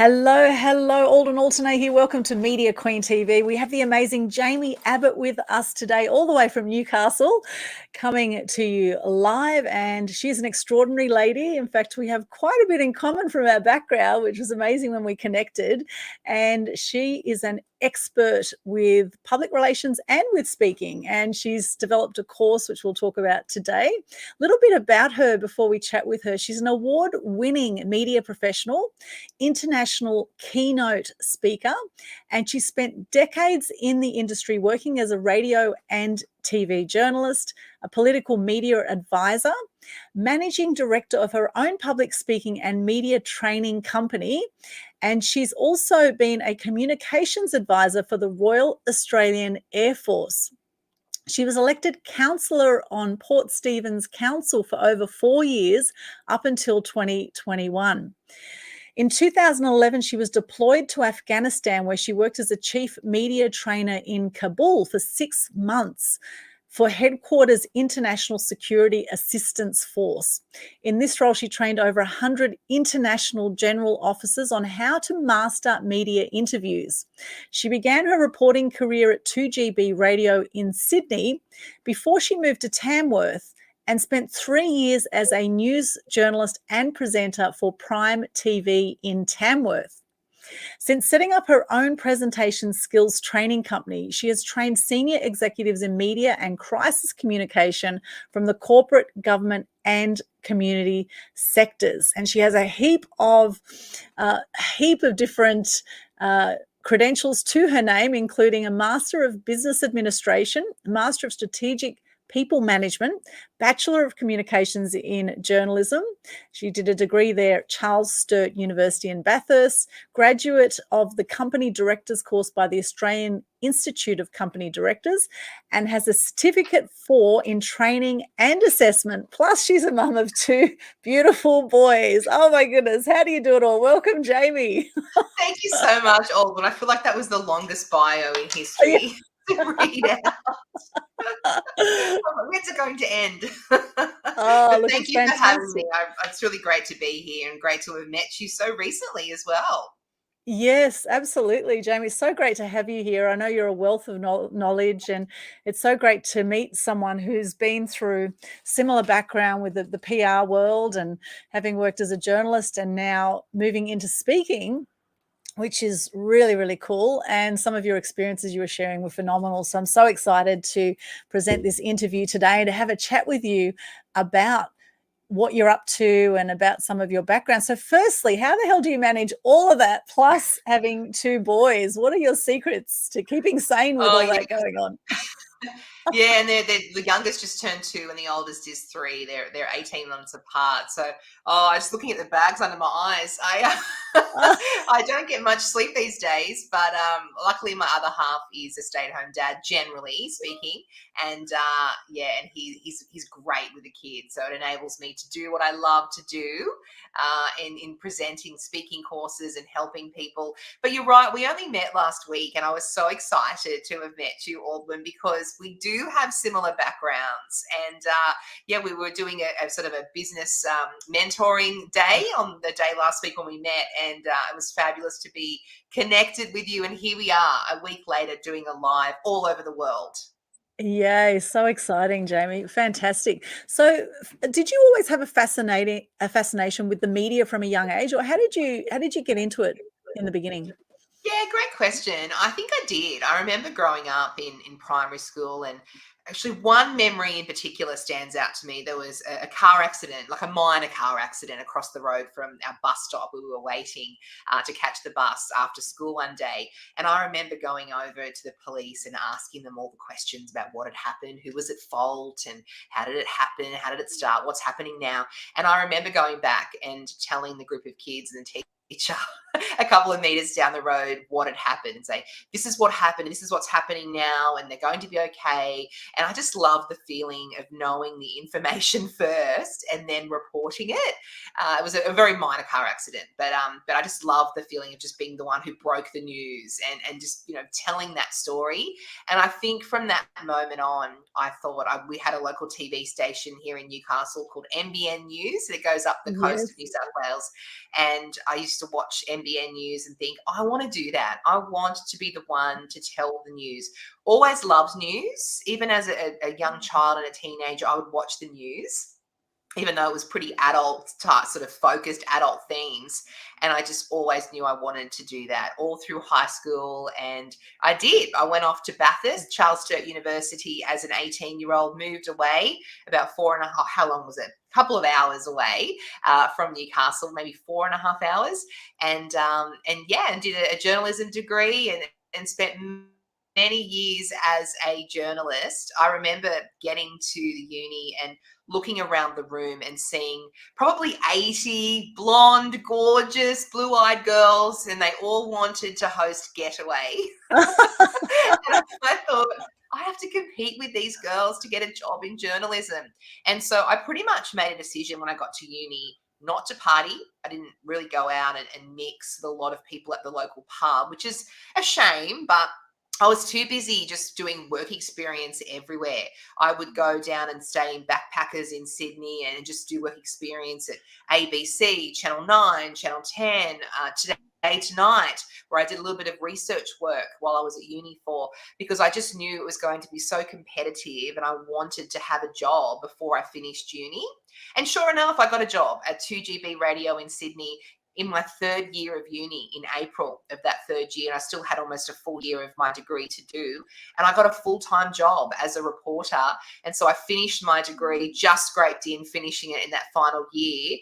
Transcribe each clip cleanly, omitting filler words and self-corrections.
Hello, hello, Aldwyn Altuney here. Welcome to Media Queen TV. We have the amazing Jaimie Abbott with us today, all the way from Newcastle, coming to you live. And she's an extraordinary lady. In fact, we have quite a bit in common from our background, which was amazing when we connected. And she is an expert with public relations and with speaking. And she's developed a course, which we'll talk about today. A little bit about her before we chat with her. She's an award-winning media professional, international keynote speaker, and she spent decades in the industry working as a radio and TV journalist, a political media advisor, managing director of her own public speaking and media training company. And she's also been a communications advisor for the Royal Australian Air Force. She was elected councillor on Port Stephens Council for over 4 years, up until 2021. In 2011, she was deployed to Afghanistan, where she worked as a chief media trainer in Kabul for 6 months for Headquarters International Security Assistance Force. In this role, she trained over 100 international general officers on how to master media interviews. She began her reporting career at 2GB Radio in Sydney before she moved to Tamworth, and spent 3 years as a news journalist and presenter for Prime TV in Tamworth. Since setting up her own presentation skills training company, she has trained senior executives in media and crisis communication from the corporate, government, and community sectors. And she has a heap of different credentials to her name, including a Master of Business Administration, Master of Strategic People Management, Bachelor of Communications in Journalism. She did a degree there at Charles Sturt University in Bathurst, graduate of the Company Directors course by the Australian Institute of Company Directors, and has a certificate in training and assessment. Plus, she's a mum of 2 beautiful boys. Oh my goodness, how do you do it all? Welcome, Jaimie. Thank you so much, Aldwyn. I feel like that was the longest bio in history to read out. When's it going to end? Look, thank it's you for having fantastic. me. It's really great to be here and great to have met you so recently as well. Yes, absolutely, Jaimie. It's so great to have you here. I know you're a wealth of knowledge, and it's so great to meet someone who's been through similar background with the PR world, and having worked as a journalist and now moving into speaking, which is really, really cool. And some of your experiences you were sharing were phenomenal. So I'm so excited to present this interview today, to have a chat with you about what you're up to and about some of your background. So firstly, how the hell do you manage all of that plus having 2 boys? What are your secrets to keeping sane with all that going on? Yeah, and the youngest just turned 2 and the oldest is 3. They're 18 months apart. So, just looking at the bags under my eyes, I don't get much sleep these days. But luckily, my other half is a stay-at-home dad, generally speaking, and and he's great with the kids. So it enables me to do what I love to do in presenting speaking courses and helping people. But you're right, we only met last week, and I was so excited to have met you, Aldwyn, because we do have similar backgrounds. And we were doing a sort of a business mentoring day on the day last week when we met, and it was fabulous to be connected with you. And here we are a week later doing a live all over the world. Yay, so exciting, Jaimie. Fantastic. So did you always have a fascination with the media from a young age, or how did you get into it in the beginning? Yeah, great question. I think I did. I remember growing up in primary school, and actually one memory in particular stands out to me. There was a car accident, like a minor car accident across the road from our bus stop. We were waiting to catch the bus after school one day. And I remember going over to the police and asking them all the questions about what had happened, who was at fault, and how did it happen, how did it start, what's happening now. And I remember going back and telling the group of kids and the teacher a couple of meters down the road what had happened, and say, this is what happened, this is what's happening now, and they're going to be okay. And I just love the feeling of knowing the information first and then reporting it. It was a very minor car accident, but I just love the feeling of just being the one who broke the news and just telling that story. And I think from that moment on, I thought we had a local TV station here in Newcastle called NBN News that goes up the coast of New South Wales, and I used to watch NBN NBN News and think, I want to do that. I want to be the one to tell the news. Always loved news. Even as a young child and a teenager, I would watch the news, even though it was pretty adult type, sort of focused adult themes. And I just always knew I wanted to do that all through high school. And I did. I went off to Bathurst, Charles Sturt University as an 18-year-old, moved away about 4.5, how long was it? A couple of hours away from Newcastle, maybe 4.5 hours. And did a journalism degree and spent many years as a journalist. I remember getting to the uni and looking around the room and seeing probably 80 blonde, gorgeous, blue-eyed girls, and they all wanted to host Getaway. And I thought, I have to compete with these girls to get a job in journalism. And so I pretty much made a decision when I got to uni not to party. I didn't really go out and mix with a lot of people at the local pub, which is a shame, but I was too busy just doing work experience everywhere. I would go down and stay in backpackers in Sydney and just do work experience at ABC, Channel 9, Channel 10, Today Tonight, where I did a little bit of research work while I was at uni because I just knew it was going to be so competitive and I wanted to have a job before I finished uni. And sure enough, I got a job at 2GB Radio in Sydney in my third year of uni in April of that third year. And I still had almost a full year of my degree to do. And I got a full-time job as a reporter. And so I finished my degree, just scraped in finishing it in that final year.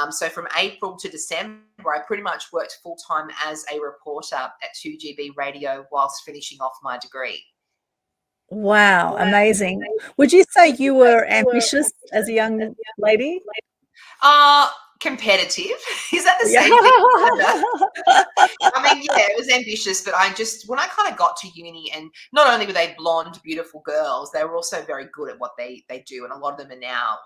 So from April to December, I pretty much worked full-time as a reporter at 2GB Radio whilst finishing off my degree. Wow, amazing. Would you say you were ambitious as a young lady? Competitive. Is that the same thing? I mean, yeah, it was ambitious, but when I kind of got to uni, and not only were they blonde, beautiful girls, they were also very good at what they do. And a lot of them are now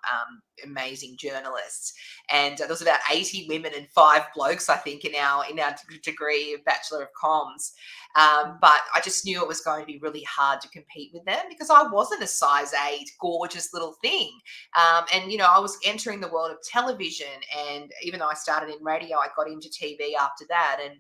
amazing journalists. And there was about 80 women and 5 blokes, I think, in our degree of Bachelor of Comms. But I just knew it was going to be really hard to compete with them because I wasn't a size 8, gorgeous little thing. And, I was entering the world of television. And even though I started in radio, I got into TV after that. And,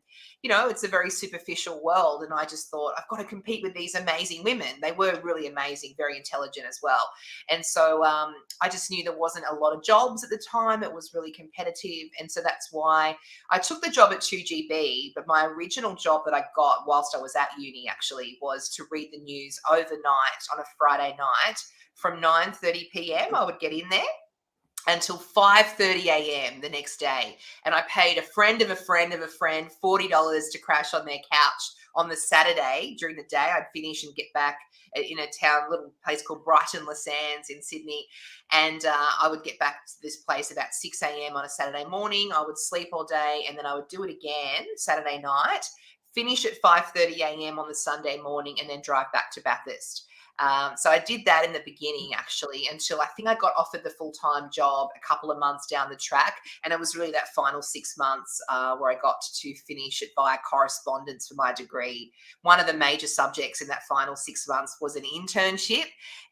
it's a very superficial world. And I just thought, I've got to compete with these amazing women. They were really amazing, very intelligent as well. And so I just knew there wasn't a lot of jobs at the time. It was really competitive. And so that's why I took the job at 2GB. But my original job that I got whilst I was at uni actually was to read the news overnight on a Friday night from 9:30 p.m. I would get in there until 5:30 a.m. the next day. And I paid a friend of a friend of a friend $40 to crash on their couch on the Saturday during the day. I'd finish and get back in a town, little place called Brighton Le Sands in Sydney. And I would get back to this place about 6 a.m. on a Saturday morning. I would sleep all day and then I would do it again Saturday night, finish at 5:30 a.m. on the Sunday morning and then drive back to Bathurst. So I did that in the beginning, actually, until I think I got offered the full-time job a couple of months down the track. And it was really that final 6 months where I got to finish it via correspondence for my degree. One of the major subjects in that final 6 months was an internship.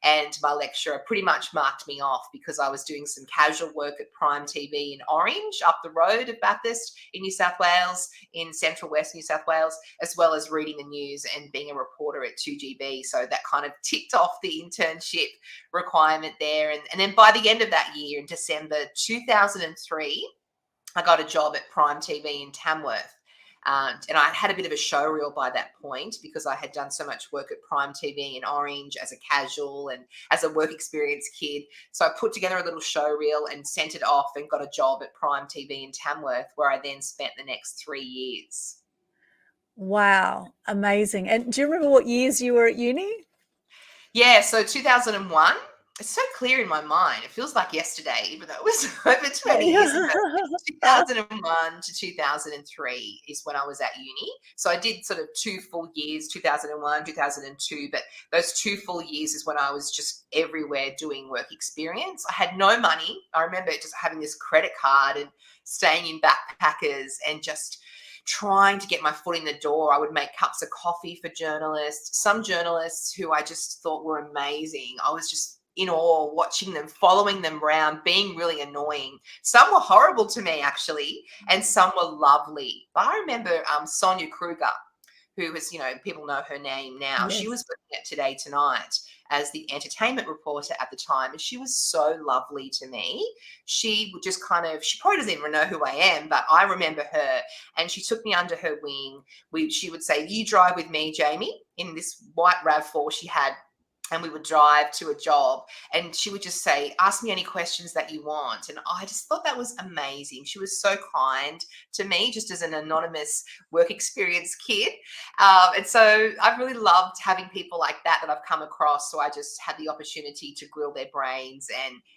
And my lecturer pretty much marked me off because I was doing some casual work at Prime TV in Orange, up the road of Bathurst in New South Wales, in Central West New South Wales, as well as reading the news and being a reporter at 2GB. So that kind of ticked off the internship requirement there. And then by the end of that year, in December 2003, I got a job at Prime TV in Tamworth. And I had a bit of a show reel by that point because I had done so much work at Prime TV in Orange as a casual and as a work experience kid. So I put together a little show reel and sent it off and got a job at Prime TV in Tamworth, where I then spent the next 3 years. Wow, amazing. And do you remember what years you were at uni? Yeah, so 2001. It's so clear in my mind. It feels like yesterday, even though it was over 20 years ago. 2001 to 2003 is when I was at uni. So I did sort of 2 full years, 2001, 2002. But those 2 full years is when I was just everywhere doing work experience. I had no money. I remember just having this credit card and staying in backpackers and just trying to get my foot in the door. I would make cups of coffee for journalists, some journalists who I just thought were amazing. I was just in awe watching them, following them around, being really annoying. Some were horrible to me, actually, and some were lovely. But I remember Sonia Kruger, who was, people know her name now. She Yes. was working at Today Tonight as the entertainment reporter at the time, and she was so lovely to me. She would just she probably doesn't even know who I am, but I remember her, and she took me under her wing. She would say, "You drive with me, Jaimie," in this white RAV4 she had, and we would drive to a job, and she would just say, "Ask me any questions that you want." And I just thought that was amazing. She was so kind to me, just as an anonymous work experience kid. And so I've really loved having people like that I've come across. So I just had the opportunity to grill their brains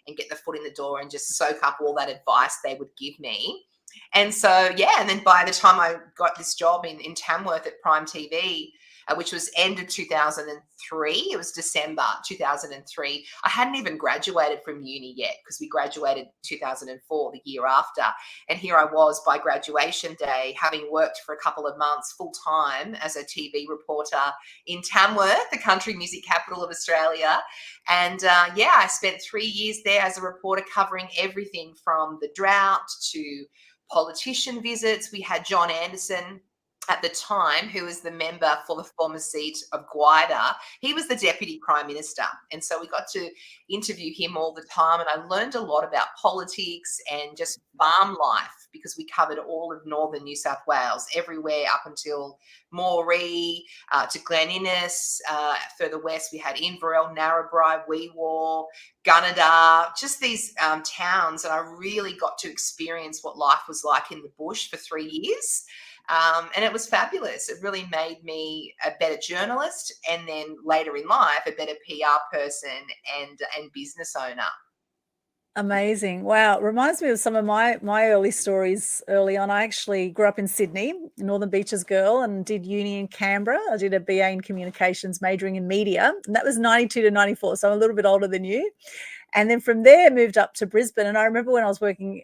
and get the foot in the door and just soak up all that advice they would give me. And so, yeah, and then by the time I got this job in Tamworth at Prime TV, which was end of 2003. It was December 2003. I hadn't even graduated from uni yet, because we graduated 2004, the year after. And here I was by graduation day, having worked for a couple of months full time as a TV reporter in Tamworth, the country music capital of Australia. And I spent 3 years there as a reporter, covering everything from the drought to politician visits. We had John Anderson at the time, who was the member for the former seat of Gwydir. He was the Deputy Prime Minister. And so we got to interview him all the time. And I learned a lot about politics and just farm life, because we covered all of northern New South Wales, everywhere up until Moree, to Glen Innes. Further west, we had Inverell, Narrabri, Weewar, Gunnedah, just these towns. And I really got to experience what life was like in the bush for 3 years. And it was fabulous. It really made me a better journalist, and then later in life, a better PR person and business owner. Amazing. Wow. It reminds me of some of my early stories early on. I actually grew up in Sydney, Northern Beaches girl, and did uni in Canberra. I did a BA in communications, majoring in media, and that was 92 to 94. So I'm a little bit older than you. And then from there, moved up to Brisbane. And I remember when I was working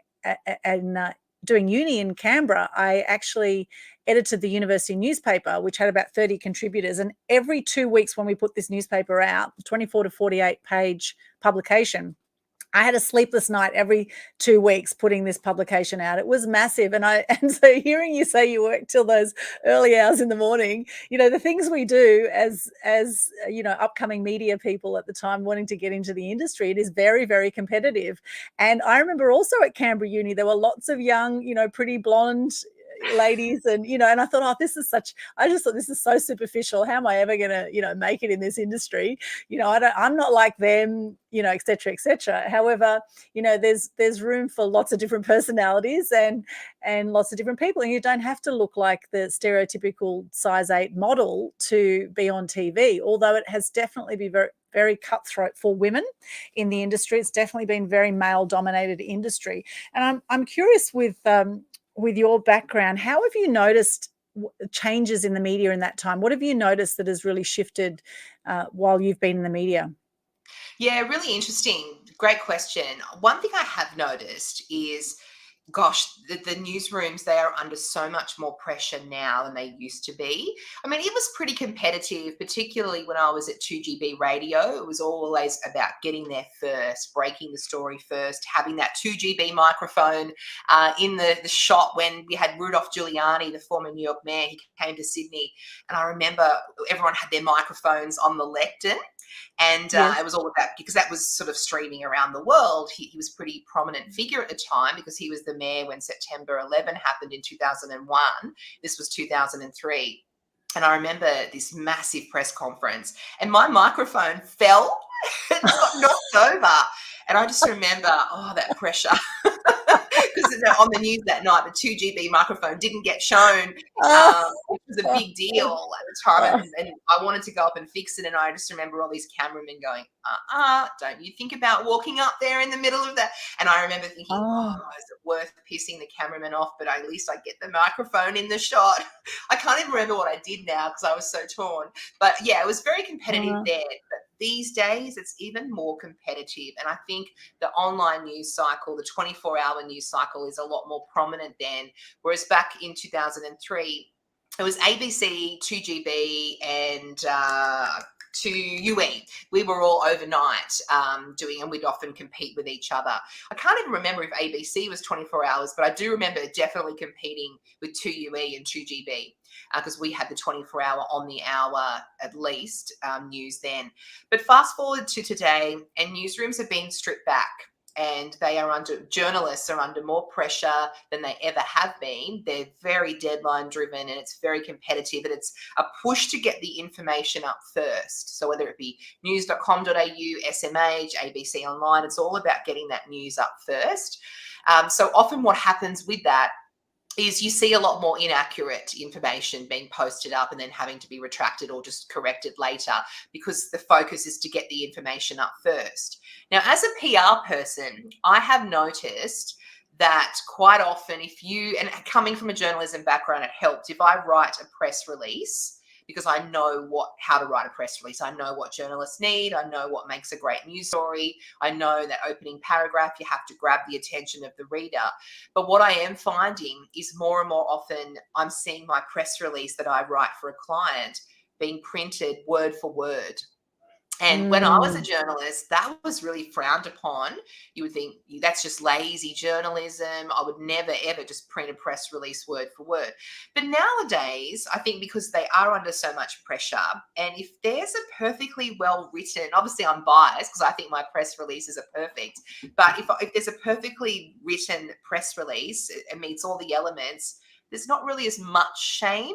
doing uni in Canberra, I actually edited the university newspaper, which had about 30 contributors. And every 2 weeks when we put this newspaper out, 24 to 48 page publication, I had a sleepless night every 2 weeks putting this publication out. It was massive. And so hearing you say you work till those early hours in the morning, the things we do as upcoming media people at the time wanting to get into the industry, it is very, very competitive. And I remember also at Canberra Uni, there were lots of young, pretty blonde ladies, and and I thought, I just thought, this is so superficial. How am I ever gonna make it in this industry? I'm not like them, et cetera, et cetera. However, there's room for lots of different personalities and lots of different people, and you don't have to look like the stereotypical size 8 model to be on TV, although it has definitely been very, very cutthroat for women in the industry. It's definitely been very male dominated industry. And I'm curious, with your background, how have you noticed changes in the media in that time? What have you noticed that has really shifted while you've been in the media? Yeah, really interesting. Great question. One thing I have noticed is, gosh, the newsrooms, they are under so much more pressure now than they used to be. I mean, it was pretty competitive, particularly when I was at 2GB Radio. It was always about getting there first, breaking the story first, having that 2GB microphone in the shot. When we had Rudolph Giuliani, the former New York mayor, he came to Sydney, and I remember everyone had their microphones on the lectern. And Yes. it was all about, because that was sort of streaming around the world. He was a pretty prominent figure at the time, because he was the mayor when September 11 happened in 2001. This was 2003. And I remember this massive press conference, and my microphone fell. It got knocked over. And I just remember, that pressure. Because on the news that night, the 2GB microphone didn't get shown. It was a big deal at the time, and I wanted to go up and fix it. And I just remember all these cameramen going, don't you think about walking up there in the middle of that? And I remember thinking, is it worth pissing the cameraman off? But at least I get the microphone in the shot. I can't even remember what I did now, because I was so torn. But yeah, it was very competitive there. But these days, it's even more competitive. And I think the online news cycle, the 24-hour news cycle, is a lot more prominent then. Whereas back in 2003, it was ABC, 2GB, and to UE. We were all overnight doing, and we'd often compete with each other. I can't even remember if ABC was 24 hours, but I do remember definitely competing with 2UE and 2GB because we had the 24-hour on the hour at least news then. But fast forward to today, and newsrooms have been stripped back. And journalists are under more pressure than they ever have been. They're very deadline driven and it's very competitive, and it's a push to get the information up first. So whether it be news.com.au, SMH, ABC Online, it's all about getting that news up first. So often what happens with that is you see a lot more inaccurate information being posted up and then having to be retracted or just corrected later because the focus is to get the information up first. Now, as a PR person, I have noticed that quite often and coming from a journalism background, it helped if I write a press release, because I know how to write a press release. I know what journalists need. I know what makes a great news story. I know that opening paragraph, you have to grab the attention of the reader. But what I am finding is more and more often I'm seeing my press release that I write for a client being printed word for word. And when I was a journalist, that was really frowned upon. You would think that's just lazy journalism. I would never, ever just print a press release word for word. But nowadays, I think because they are under so much pressure, and if there's a perfectly well written, obviously I'm biased because I think my press releases are perfect, but if there's a perfectly written press release, it meets all the elements, there's not really as much shame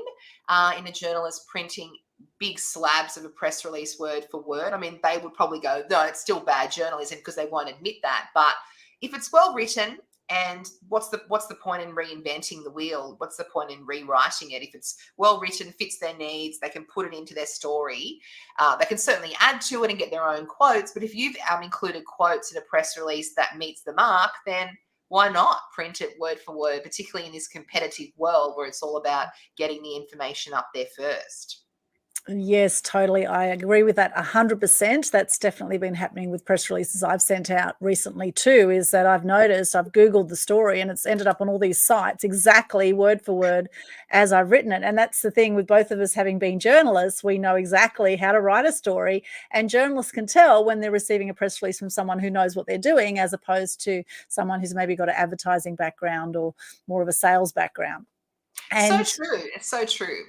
in a journalist printing big slabs of a press release word for word. I mean, they would probably go, no, it's still bad journalism because they won't admit that. But if it's well written, and what's the point in reinventing the wheel? What's the point in rewriting it? If it's well written, fits their needs, they can put it into their story. They can certainly add to it and get their own quotes. But if you've included quotes in a press release that meets the mark, then why not print it word for word, particularly in this competitive world where it's all about getting the information up there first? Yes, totally. I agree with that 100%. That's definitely been happening with press releases I've sent out recently too, is that I've noticed, I've Googled the story and it's ended up on all these sites exactly word for word as I've written it. And that's the thing with both of us having been journalists, we know exactly how to write a story, and journalists can tell when they're receiving a press release from someone who knows what they're doing as opposed to someone who's maybe got an advertising background or more of a sales background. So And true. It's so true.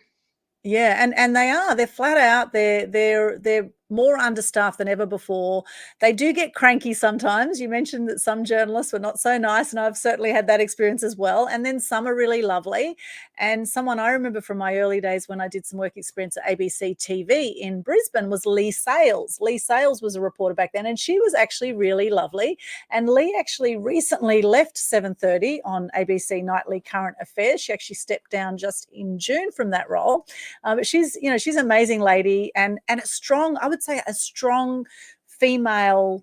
yeah, and they're flat out. They're more understaffed than ever before. They do get cranky sometimes. You mentioned that some journalists were not so nice, and I've certainly had that experience as well. And then some are really lovely. And someone I remember from my early days when I did some work experience at ABC TV in Brisbane was Lee Sales. Lee Sales was a reporter back then, and she was actually really lovely. And Lee actually recently left 7:30 on ABC Nightly Current Affairs. She actually stepped down just in June from that role. But she's an amazing lady and a strong, I would say, a strong female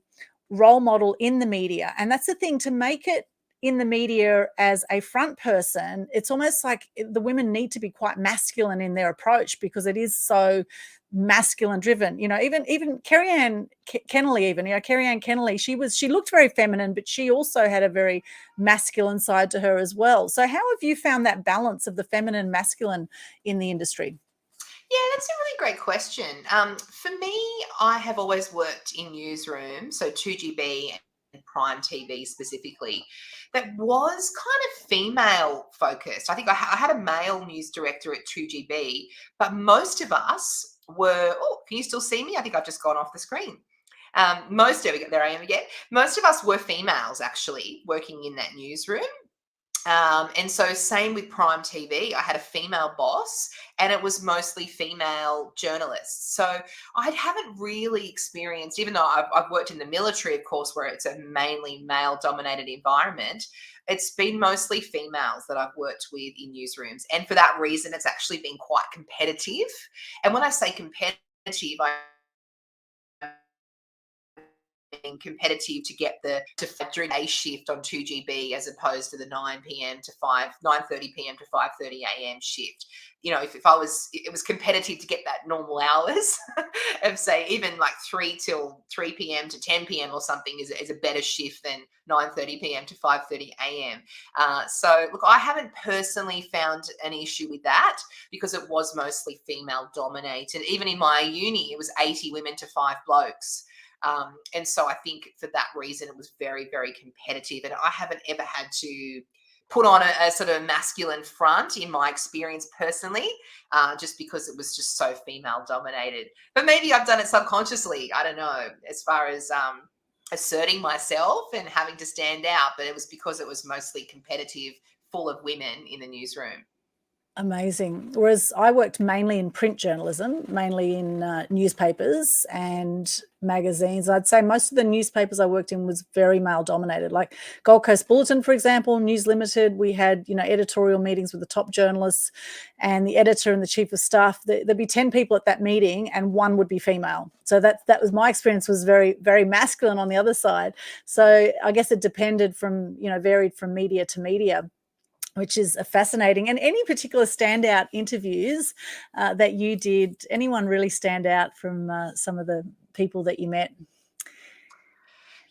role model in the media. And that's the thing, to make it in the media as a front person, it's almost like the women need to be quite masculine in their approach because it is so masculine driven. Even Kerry-Anne Kennelly, Kerry-Anne Kennelly, she looked very feminine, but she also had a very masculine side to her as well. So how have you found that balance of the feminine masculine in the industry? Yeah, that's a really great question. For me, I have always worked in newsrooms, so 2GB and Prime TV specifically, that was kind of female focused. I think I had a male news director at 2GB, but most of us were, oh, can you still see me? I think I've just gone off the screen. There I am again. Most of us were females actually working in that newsroom. And so same with Prime TV. I had a female boss and it was mostly female journalists. So I haven't really experienced, even though I've worked in the military, of course, where it's a mainly male dominated environment, it's been mostly females that I've worked with in newsrooms. And for that reason, it's actually been quite competitive. And when I say competitive, I competitive to get the during a shift on 2GB as opposed to the 9 p.m. to 9:30 p.m. to 5:30 a.m. shift. You know, if it was competitive to get that normal hours of, say, even like 3 till 3 p.m. to 10 p.m. or something is a better shift than 9:30 p.m. to 5:30 a.m. So look, I haven't personally found an issue with that because it was mostly female dominated. Even in my uni, it was 80 women to 5 blokes. And so I think for that reason, it was very, very competitive. And I haven't ever had to put on a sort of masculine front in my experience personally, just because it was just so female dominated. But maybe I've done it subconsciously. I don't know, as far as asserting myself and having to stand out. But it was because it was mostly competitive, full of women in the newsroom. Amazing. Whereas I worked mainly in print journalism, mainly in newspapers and magazines. I'd say most of the newspapers I worked in was very male dominated. Like Gold Coast Bulletin, for example, News Limited, we had, you know, editorial meetings with the top journalists and the editor and the chief of staff. There'd be 10 people at that meeting and one would be female. So that was my experience, was very, very masculine on the other side. So I guess it depended from, you know, varied from media to media, which is fascinating. And any particular standout interviews that you did, anyone really stand out from some of the people that you met?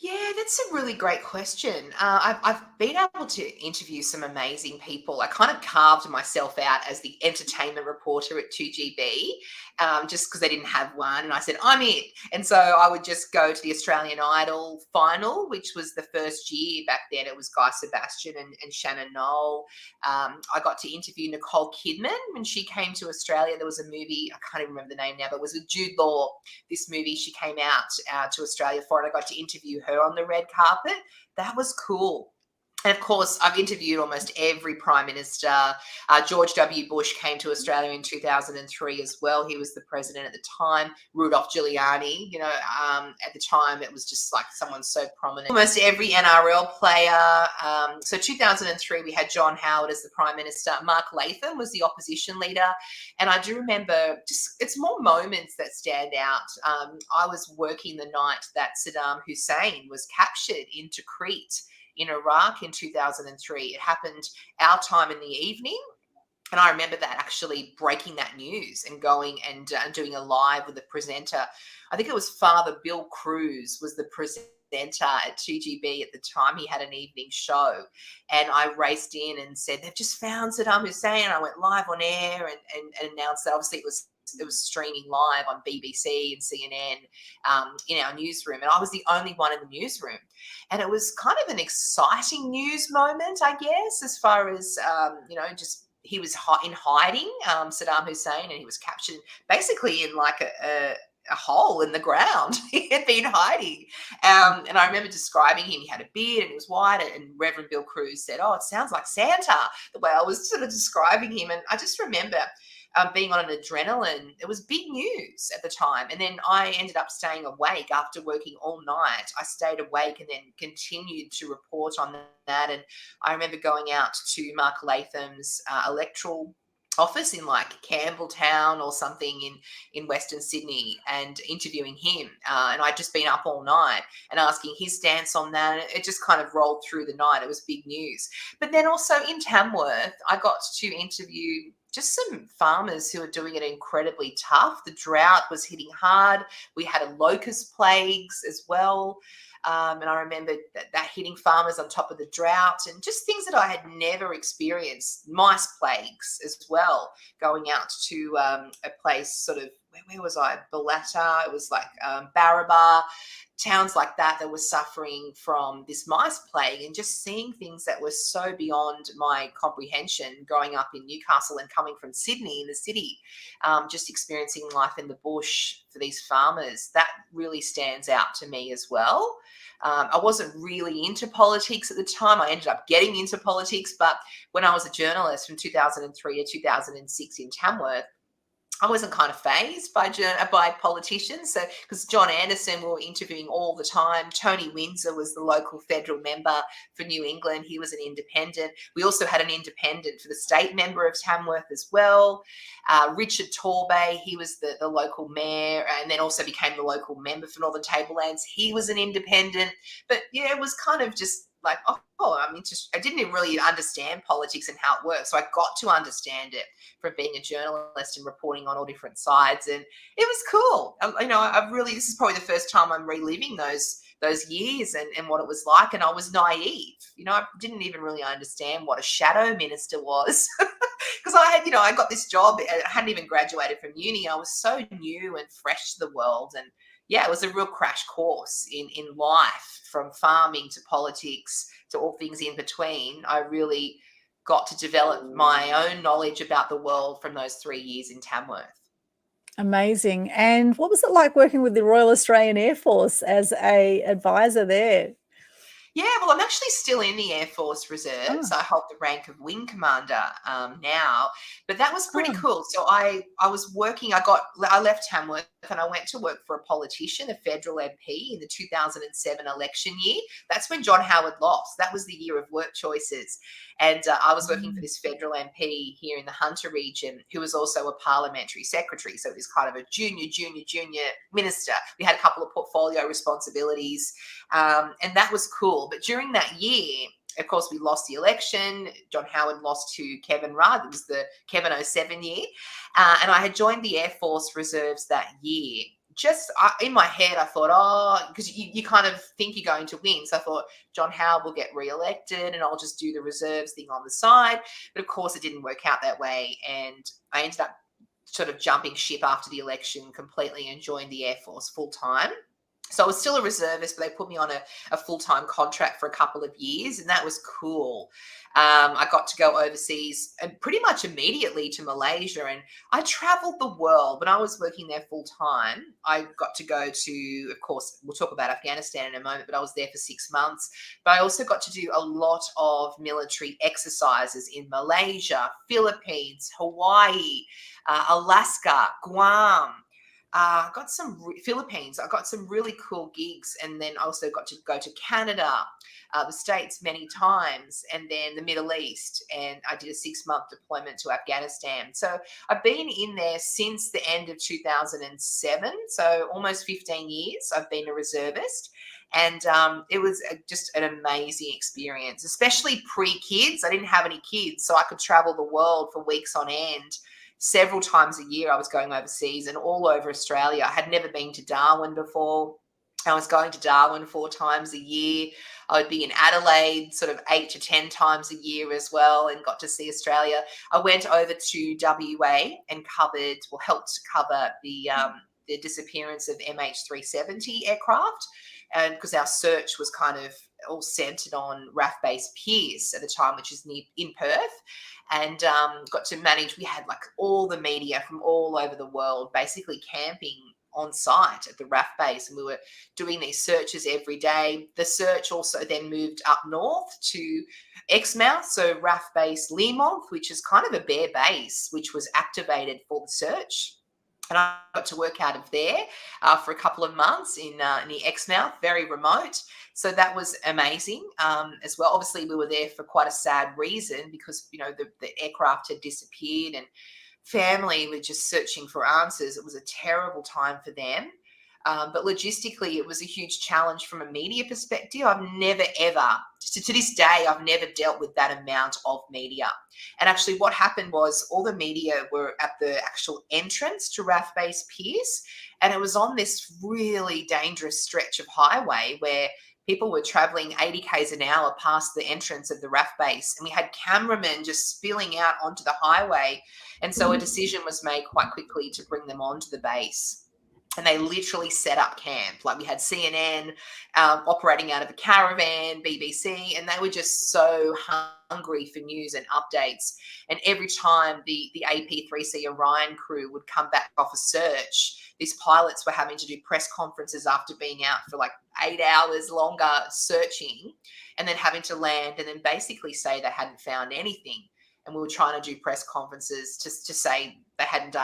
Yeah, that's a really great question. I've been able to interview some amazing people. I kind of carved myself out as the entertainment reporter at 2GB, just because they didn't have one. And I said, I'm it. And so I would just go to the Australian Idol final, which was the first year back then. It was Guy Sebastian and Shannon Knoll. I got to interview Nicole Kidman when she came to Australia. There was a movie, I can't even remember the name now, but it was with Jude Law. This movie she came out to Australia for, and I got to interview her on the red carpet. That was cool. And of course, I've interviewed almost every prime minister. George W. Bush came to Australia in 2003 as well. He was the president at the time. Rudolph Giuliani, you know, at the time it was just like someone so prominent. Almost every NRL player. So 2003, we had John Howard as the prime minister. Mark Latham was the opposition leader. And I do remember, just it's more moments that stand out. I was working the night that Saddam Hussein was captured in Tikrit in Iraq in 2003. It happened our time in the evening. And I remember that, actually breaking that news and going and doing a live with the presenter. I think it was Father Bill Cruz was the presenter at 2GB at the time. He had an evening show. And I raced in and said, they've just found Saddam Hussein. And I went live on air and announced that. Obviously, it was streaming live on BBC and CNN in our newsroom. And I was the only one in the newsroom. And it was kind of an exciting news moment, I guess, as far as, you know, just he was in hiding, Saddam Hussein, and he was captured basically in like a hole in the ground. He had been hiding. And I remember describing him. He had a beard and he was white. And Reverend Bill Cruz said, oh, it sounds like Santa, the way I was sort of describing him. And I just remember being on an adrenaline. It was big news at the time. And then I ended up staying awake after working all night. I stayed awake and then continued to report on that. And I remember going out to Mark Latham's electoral office in like Campbelltown or something in Western Sydney and interviewing him. And I'd just been up all night and asking his stance on that. It just kind of rolled through the night. It was big news. But then also in Tamworth, I got to interview just some farmers who are doing it incredibly tough. The drought was hitting hard. We had a locust plagues as well. And I remember that hitting farmers on top of the drought and just things that I had never experienced. Mice plagues as well, going out to a place sort of, where was I? Balata. It was like Barraba. Towns like that were suffering from this mice plague, and just seeing things that were so beyond my comprehension growing up in Newcastle and coming from Sydney in the city, just experiencing life in the bush for these farmers, that really stands out to me as well. I wasn't really into politics at the time. I ended up getting into politics, but when I was a journalist from 2003 to 2006 in Tamworth, I wasn't kind of phased by politicians. So, because John Anderson we were interviewing all the time. Tony Windsor was the local federal member for New England. He was an independent. We also had an independent for the state member of Tamworth as well. Richard Torbay, he was the local mayor and then also became the local member for Northern Tablelands. He was an independent. But yeah, it was kind of just like, I'm interested. I didn't even really understand politics and how it works. So I got to understand it from being a journalist and reporting on all different sides. And it was cool. This is probably the first time I'm reliving those years and what it was like. And I was naive. I didn't even really understand what a shadow minister was. Because I got this job. I hadn't even graduated from uni. I was so new and fresh to the world. And yeah, it was a real crash course in life, from farming to politics to all things in between. I really got to develop my own knowledge about the world from those 3 years in Tamworth. Amazing. And what was it like working with the Royal Australian Air Force as a advisor there? Yeah, well, I'm actually still in the Air Force Reserves. I hold the rank of Wing Commander now, but that was pretty cool. So I was working. I left Tamworth and I went to work for a politician, a federal MP, in the 2007 election year. That's when John Howard lost. That was the year of work choices, and I was working for this federal MP here in the Hunter region, who was also a parliamentary secretary. So it was kind of a junior minister. We had a couple of portfolio responsibilities, and that was cool. But during that year, of course, we lost the election. John Howard lost to Kevin Rudd. It was the Kevin 07 year. And I had joined the Air Force Reserves that year. Just in my head, I thought, because you kind of think you're going to win. So I thought John Howard will get re-elected and I'll just do the reserves thing on the side. But of course, it didn't work out that way. And I ended up sort of jumping ship after the election completely and joined the Air Force full time. So I was still a reservist, but they put me on a full-time contract for a couple of years, and that was cool. I got to go overseas and pretty much immediately to Malaysia, and I traveled the world. When I was working there full-time, I got to go to, of course, we'll talk about Afghanistan in a moment, but I was there for 6 months. But I also got to do a lot of military exercises in Malaysia, Philippines, Hawaii, Alaska, Guam. Philippines. I got some really cool gigs, and then I also got to go to Canada, the States many times, and then the Middle East. And I did a 6-month deployment to Afghanistan. So I've been in there since the end of 2007. So almost 15 years I've been a reservist. And it was just an amazing experience, especially pre-kids. I didn't have any kids, so I could travel the world for weeks on end. Several times a year I was going overseas and all over Australia. I had never been to Darwin before. I was going to Darwin 4 times a year. I would be in Adelaide sort of 8 to 10 times a year as well, and got to see Australia. I went over to WA and helped to cover the disappearance of MH370 aircraft, and because our search was kind of all centred on RAF Base Pearce at the time, which is in Perth. And got to manage, we had like all the media from all over the world basically camping on site at the RAF base, and we were doing these searches every day. The search also then moved up north to Exmouth, so RAF base Learmonth, which is kind of a bare base, which was activated for the search. And I got to work out of there for a couple of months in the Exmouth, very remote. So that was amazing as well. Obviously, we were there for quite a sad reason because, the aircraft had disappeared and family were just searching for answers. It was a terrible time for them. But logistically, it was a huge challenge from a media perspective. I've never, ever, to this day, I've never dealt with that amount of media. And actually what happened was all the media were at the actual entrance to RAF Base Pearce. And it was on this really dangerous stretch of highway where people were traveling 80 k's an hour past the entrance of the RAF base. And we had cameramen just spilling out onto the highway. And so a decision was made quite quickly to bring them onto the base. And they literally set up camp. Like we had CNN operating out of a caravan, BBC, and they were just so hungry for news and updates. And every time the AP3C Orion crew would come back off a search, these pilots were having to do press conferences after being out for like 8 hours longer searching, and then having to land and then basically say they hadn't found anything. and we were trying to do press conferences just to say they hadn't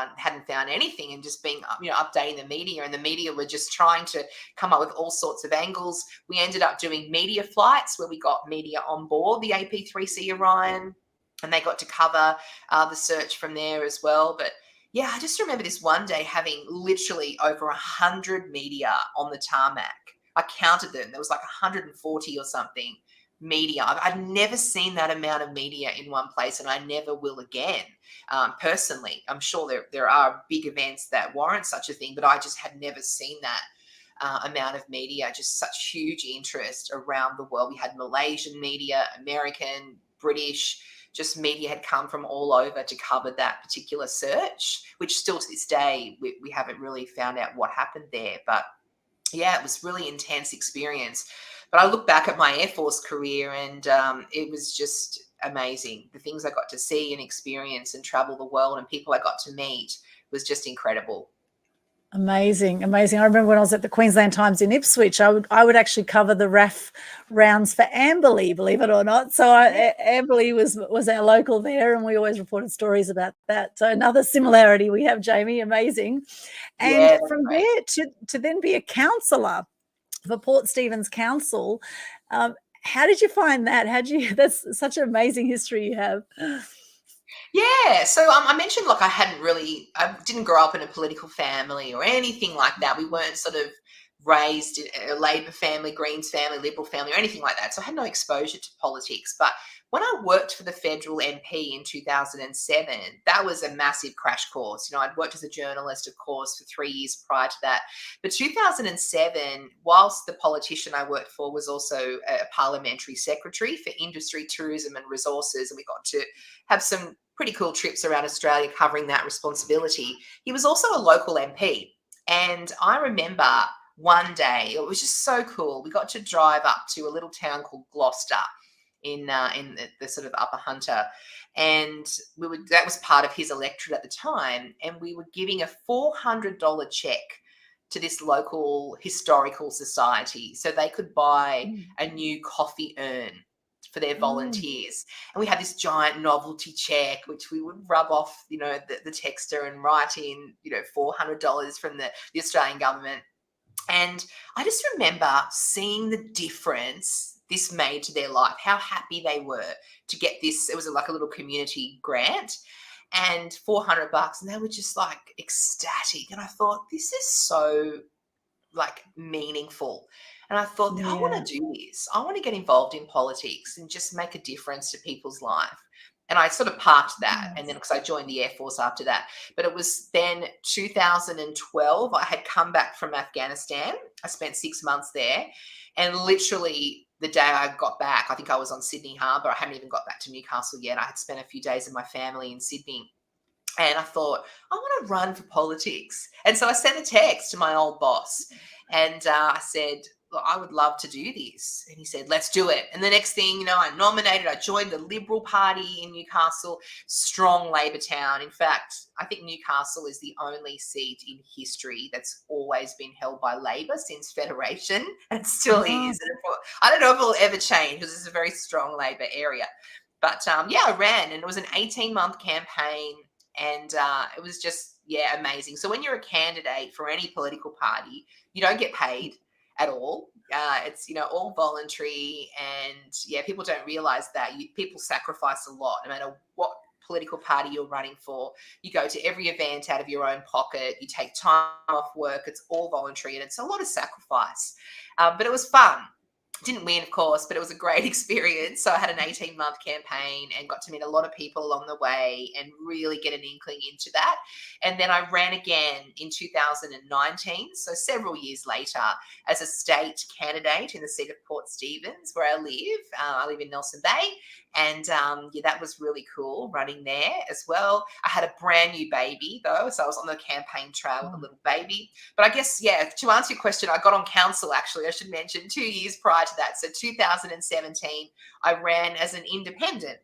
found anything, and just being, updating the media, and the media were just trying to come up with all sorts of angles. We ended up doing media flights where we got media on board the AP3C Orion, and they got to cover the search from there as well. But yeah, I just remember this one day having literally over 100 media on the tarmac. I counted them. There was like 140 or something media. I've never seen that amount of media in one place, and I never will again. Personally, I'm sure there are big events that warrant such a thing, but I just had never seen that amount of media, just such huge interest around the world. We had Malaysian media, American, British, just media had come from all over to cover that particular search, which still to this day, we haven't really found out what happened there. But yeah, it was really intense experience. But I look back at my Air Force career, and it was just amazing. The things I got to see and experience and travel the world, and people I got to meet was just incredible. Amazing, amazing. I remember when I was at the Queensland Times in Ipswich, I would actually cover the RAF rounds for Amberley, believe it or not. So Amberley was our local there, and we always reported stories about that. So another similarity we have, Jaimie, amazing. And from there to then be a counsellor for Port Stephens Council, how did you find that? That's such an amazing history you have. Yeah, so I mentioned, like, I didn't grow up in a political family or anything like that. We weren't sort of raised in a Labor family, Greens family, Liberal family, or anything like that. So I had no exposure to politics. But when I worked for the federal MP in 2007, that was a massive crash course. I'd worked as a journalist, of course, for 3 years prior to that. But 2007, whilst the politician I worked for was also a parliamentary secretary for industry, tourism and resources, and we got to have some pretty cool trips around Australia covering that responsibility, he was also a local MP. And I remember one day, it was just so cool. We got to drive up to a little town called Gloucester in the sort of Upper Hunter, and that was part of his electorate at the time, and we were giving a $400 check to this local historical society so they could buy a new coffee urn for their volunteers. And we had this giant novelty check, which we would rub off, the texter and write in, $400 from the Australian government. And I just remember seeing the difference this made to their life, how happy they were to get this. It was like a little community grant, and $400, and they were just like ecstatic. And I thought, this is so like meaningful. And I thought, I want to do this. I want to get involved in politics and just make a difference to people's life. And I sort of parked that, and then because I joined the Air Force after that. But it was then 2012, I had come back from Afghanistan. I spent 6 months there, and literally the day I got back, I think I was on Sydney Harbour. I hadn't even got back to Newcastle yet. I had spent a few days with my family in Sydney. And I thought, I want to run for politics. And so I sent a text to my old boss, and I said, look, I would love to do this. And he said, let's do it. And the next thing, I joined the Liberal Party in Newcastle, strong Labor town. In fact, I think Newcastle is the only seat in history that's always been held by Labor since Federation, and it still is. And I don't know if it'll ever change because it's a very strong Labor area. But I ran, and it was an 18-month campaign, and it was just, amazing. So when you're a candidate for any political party, you don't get paid at all. It's, all voluntary, and people don't realize that people sacrifice a lot, no matter what political party you're running for. You go to every event out of your own pocket, you take time off work, it's all voluntary, and it's a lot of sacrifice. But it was fun. Didn't win, of course, but it was a great experience. So I had an 18-month campaign and got to meet a lot of people along the way and really get an inkling into that. And then I ran again in 2019, so several years later, as a state candidate in the seat of Port Stephens, where I live. I live in Nelson Bay. And that was really cool running there as well. I had a brand new baby though, so I was on the campaign trail with a little baby. But I guess, to answer your question, I got on council, actually, I should mention, 2 years prior to that. So 2017, I ran as an independent.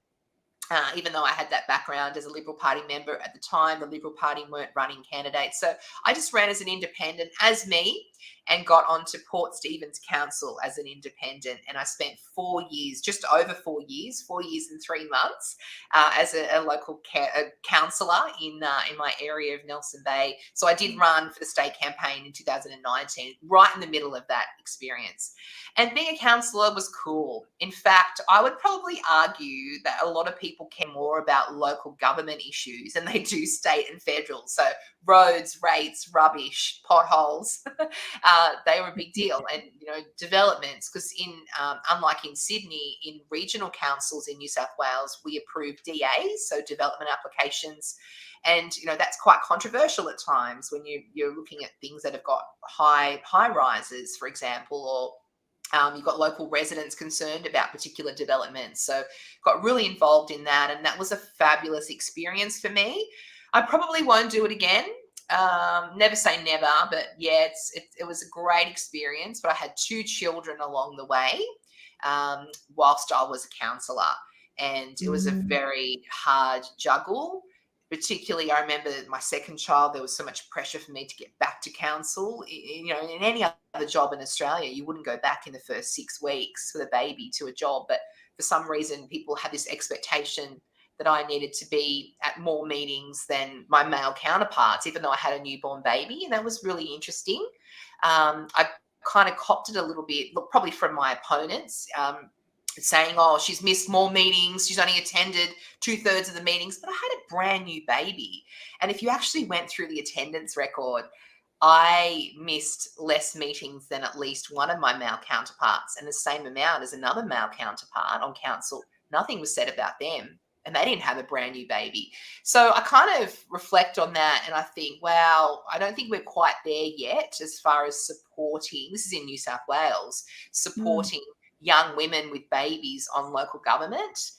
even though I had that background as a Liberal Party member at the time. The Liberal Party weren't running candidates. So I just ran as an independent, as me, and got onto Port Stephens Council as an independent. And I spent 4 years, just over 4 years, 4 years and 3 months as a local councillor in my area of Nelson Bay. So I did run for the state campaign in 2019, right in the middle of that experience. And being a councillor was cool. In fact, I would probably argue that a lot of people care more about local government issues than they do state and federal. So roads, rates, rubbish, potholes, they were a big deal. And, developments, because unlike in Sydney, in regional councils in New South Wales, we approve DAs, so development applications. And, that's quite controversial at times when you're looking at things that have got high rises, for example, or you've got local residents concerned about particular developments. So got really involved in that. And that was a fabulous experience for me. I probably won't do it again. Never say never, but yeah, it was a great experience. But I had 2 children along the way whilst I was a counsellor. And it was a very hard juggle. Particularly, I remember my second child, there was so much pressure for me to get back to council. In any other job in Australia, you wouldn't go back in the first 6 weeks for the baby to a job. But for some reason, people had this expectation that I needed to be at more meetings than my male counterparts, even though I had a newborn baby. And that was really interesting. I kind of copped it a little bit, probably from my opponents, saying, oh, she's missed more meetings, she's only attended 2/3 of the meetings. But I had a brand new baby. And if you actually went through the attendance record, I missed less meetings than at least one of my male counterparts, and the same amount as another male counterpart on council. Nothing was said about them, and they didn't have a brand new baby. So I kind of reflect on that, and I think, wow, I don't think we're quite there yet as far as supporting, this is in New South Wales, supporting young women with babies on local government.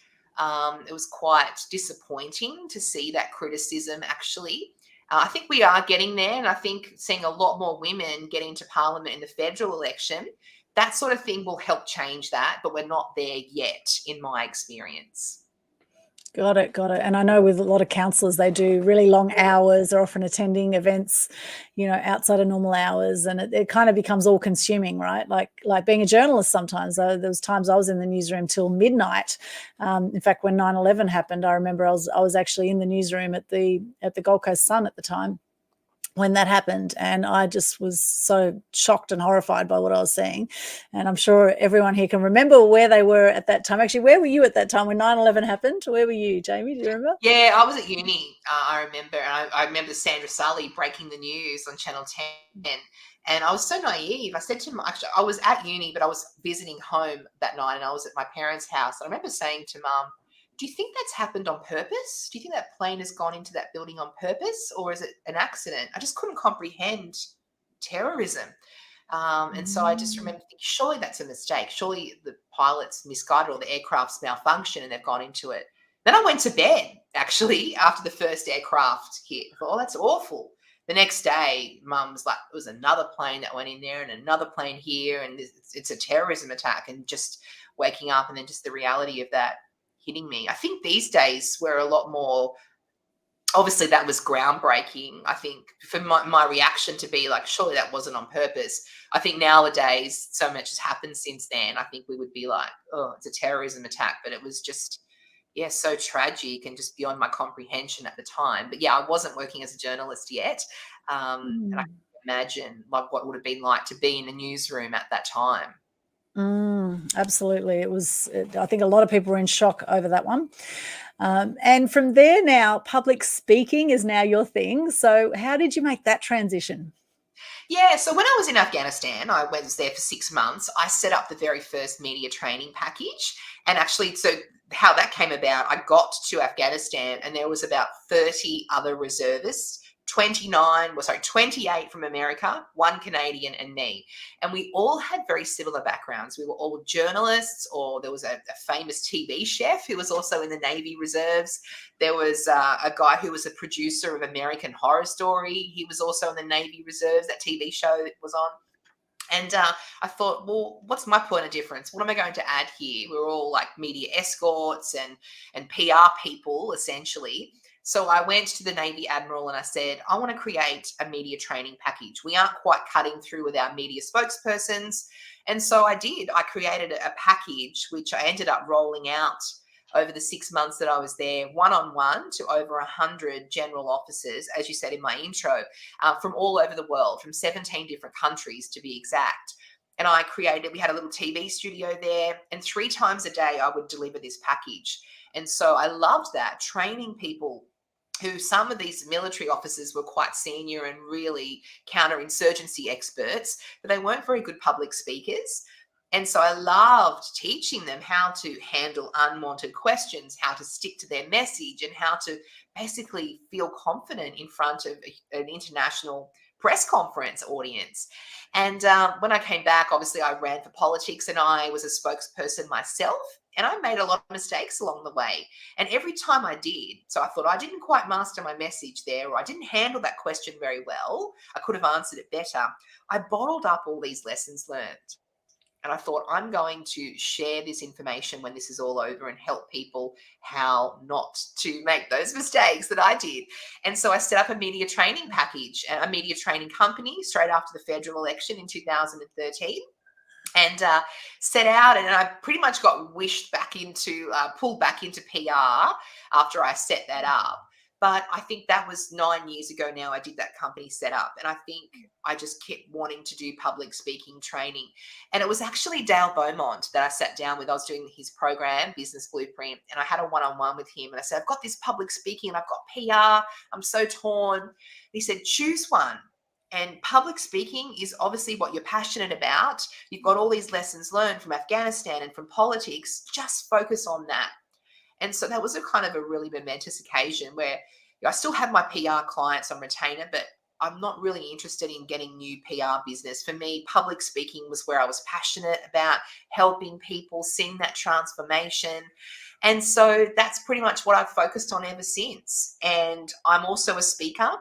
It was quite disappointing to see that criticism, actually. I think we are getting there, and I think seeing a lot more women get into Parliament in the federal election, that sort of thing will help change that, but we're not there yet, in my experience. Got it. And I know with a lot of councillors, they do really long hours. They're often attending events, outside of normal hours, and it kind of becomes all consuming, right? Like being a journalist sometimes. There was times I was in the newsroom till midnight. In fact, when 9/11 happened, I remember I was actually in the newsroom at the Gold Coast Sun at the time when that happened, and I just was so shocked and horrified by what I was seeing. And I'm sure everyone here can remember where they were at that time. Actually, where were you at that time when 9/11 happened? Where were you, Jaimie? Do you remember? Yeah, I was at uni, I remember. And I remember Sandra Sully breaking the news on Channel 10. And I was so naive. I said to Mum, actually, I was at uni, but I was visiting home that night, and I was at my parents' house. And I remember saying to Mum, do you think that's happened on purpose? Do you think that plane has gone into that building on purpose, or is it an accident? I just couldn't comprehend terrorism. And so I just remember thinking, surely that's a mistake. Surely the pilots misguided, or the aircraft's malfunctioned and they've gone into it. Then I went to bed, actually, after the first aircraft hit. I thought, oh, that's awful. The next day, Mum was like, it was another plane that went in there and another plane here, and it's a terrorism attack. And just waking up, and then just the reality of that hitting me. I think these days we're a lot more, obviously that was groundbreaking. I think for my reaction to be like, surely that wasn't on purpose. I think nowadays so much has happened since then. I think we would be like, oh, it's a terrorism attack. But it was just, so tragic and just beyond my comprehension at the time. But yeah, I wasn't working as a journalist yet. And I can imagine like what would have been like to be in the newsroom at that time. Absolutely. I think a lot of people were in shock over that one. And from there now, public speaking is now your thing. So how did you make that transition? Yeah, so when I was in Afghanistan, I was there for 6 months. I set up the very first media training package. And actually, so how that came about, I got to Afghanistan and there was about 30 other reservists, 28 from America, 1 Canadian and me. And we all had very similar backgrounds. We were all journalists, or there was a famous TV chef who was also in the Navy Reserves. There was a guy who was a producer of American Horror Story. He was also in the Navy Reserves, that TV show that was on. And I thought, well, what's my point of difference? What am I going to add here? We're all like media escorts and PR people, essentially. So I went to the Navy Admiral and I said, I want to create a media training package. We aren't quite cutting through with our media spokespersons. And so I did. I created a package, which I ended up rolling out over the 6 months that I was there, one-on-one to over 100 general officers, as you said in my intro, from all over the world, from 17 different countries to be exact. And we had a little TV studio there, and 3 times a day I would deliver this package. And so I loved that, training people who, some of these military officers were quite senior and really counterinsurgency experts, but they weren't very good public speakers. And so I loved teaching them how to handle unwanted questions, how to stick to their message, and how to basically feel confident in front of an international press conference audience. And when I came back, obviously I ran for politics and I was a spokesperson myself. And I made a lot of mistakes along the way. And every time I did, so I thought I didn't quite master my message there, or I didn't handle that question very well. I could have answered it better. I bottled up all these lessons learned. And I thought, I'm going to share this information when this is all over and help people how not to make those mistakes that I did. And so I set up a media training package, a media training company straight after the federal election in 2013. And set out, and I pretty much got pulled back into PR after I set that up. But I think that was 9 years ago now I did that company set up. And I think I just kept wanting to do public speaking training. And it was actually Dale Beaumont that I sat down with. I was doing his program, Business Blueprint, and I had a one-on-one with him. And I said, I've got this public speaking and I've got PR. I'm so torn. And he said, choose one. And public speaking is obviously what you're passionate about. You've got all these lessons learned from Afghanistan and from politics. Just focus on that. And so that was a kind of a really momentous occasion where I still have my PR clients on retainer, but I'm not really interested in getting new PR business. For me, public speaking was where I was passionate about helping people, seeing that transformation. And so that's pretty much what I've focused on ever since. And I'm also a speaker.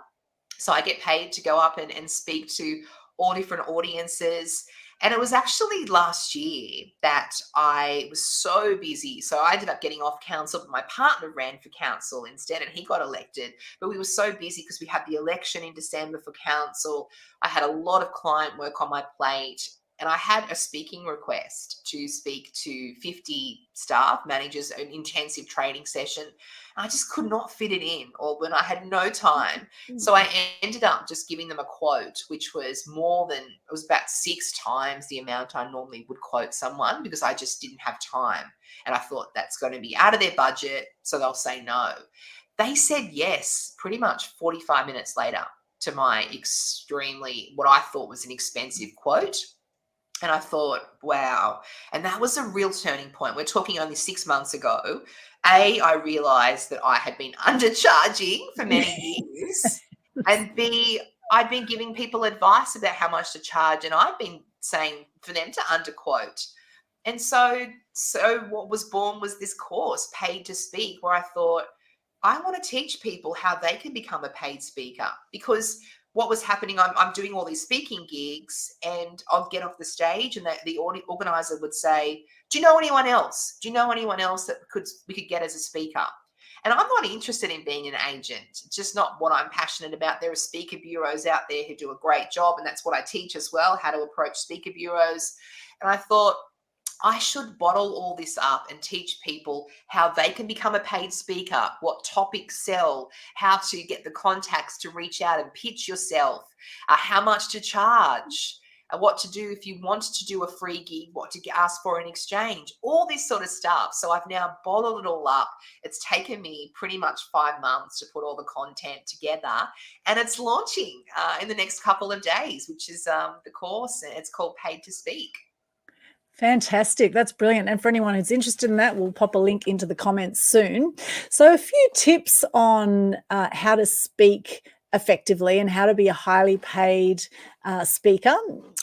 So I get paid to go up and speak to all different audiences. And it was actually last year that I was so busy. So I ended up getting off council, but my partner ran for council instead and he got elected. But we were so busy because we had the election in December for council. I had a lot of client work on my plate. And I had a speaking request to speak to 50 staff managers, an intensive training session. And I just could not fit it in, or when I had no time. So I ended up just giving them a quote, which was it was about 6 times the amount I normally would quote someone because I just didn't have time. And I thought that's going to be out of their budget, so they'll say no. They said yes pretty much 45 minutes later to my what I thought was an expensive quote. And I thought, wow. And that was a real turning point. We're talking only 6 months ago. I realized that I had been undercharging for many years. And B, I'd been giving people advice about how much to charge. And I'd been saying for them to underquote. And so what was born was this course, Paid to Speak, where I thought, I want to teach people how they can become a paid speaker. Because what was happening, I'm doing all these speaking gigs and I'll get off the stage and the organizer would say, do you know anyone else? Do you know anyone else that we could get as a speaker? And I'm not interested in being an agent. It's just not what I'm passionate about. There are speaker bureaus out there who do a great job, and that's what I teach as well, how to approach speaker bureaus. And I thought, I should bottle all this up and teach people how they can become a paid speaker, what topics sell, how to get the contacts to reach out and pitch yourself, how much to charge, what to do if you want to do a free gig, what to ask for in exchange, all this sort of stuff. So I've now bottled it all up. It's taken me pretty much 5 months to put all the content together, and it's launching in the next couple of days, which is the course, and it's called Paid to Speak. Fantastic. That's brilliant. And for anyone who's interested in that, we'll pop a link into the comments soon. So a few tips on how to speak effectively and how to be a highly paid speaker.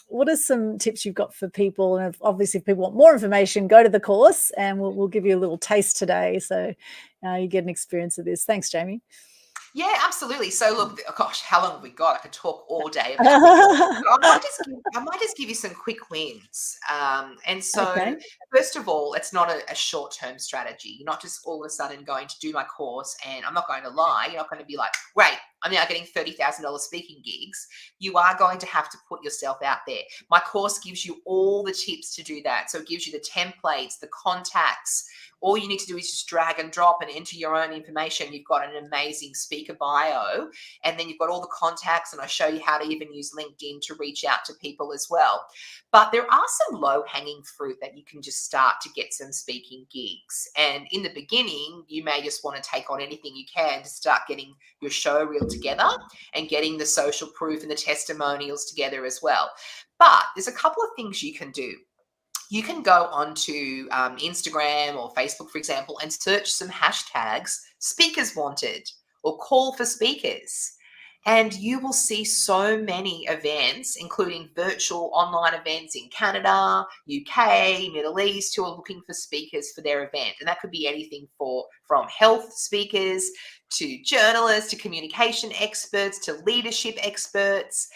What are some tips you've got for people? And obviously, if people want more information, go to the course and we'll give you a little taste today. So you get an experience of this. Thanks, Jaimie. Yeah, absolutely. So look, gosh, how long have we got? I could talk all day about this. So I might just give you some quick wins. And so, Okay. first of all, it's not a short-term strategy. You're not just all of a sudden going to do my course, and I'm not going to lie. You're not going to be like, great, I'm now getting $30,000 speaking gigs. You are going to have to put yourself out there. My course gives you all the tips to do that. So it gives you the templates, the contacts. All you need to do is just drag and drop and enter your own information. You've got an amazing speaker bio, and then you've got all the contacts, and I show you how to even use LinkedIn to reach out to people as well. But there are some low-hanging fruit that you can just start to get some speaking gigs. And in the beginning, you may just want to take on anything you can to start getting your show reel together and getting the social proof and the testimonials together as well. But there's a couple of things you can do. You can go onto Instagram or Facebook, for example, and search some hashtags, speakers wanted or call for speakers. And you will see so many events, including virtual online events in Canada, UK, Middle East, who are looking for speakers for their event. And that could be anything from health speakers to journalists, to communication experts, to leadership experts,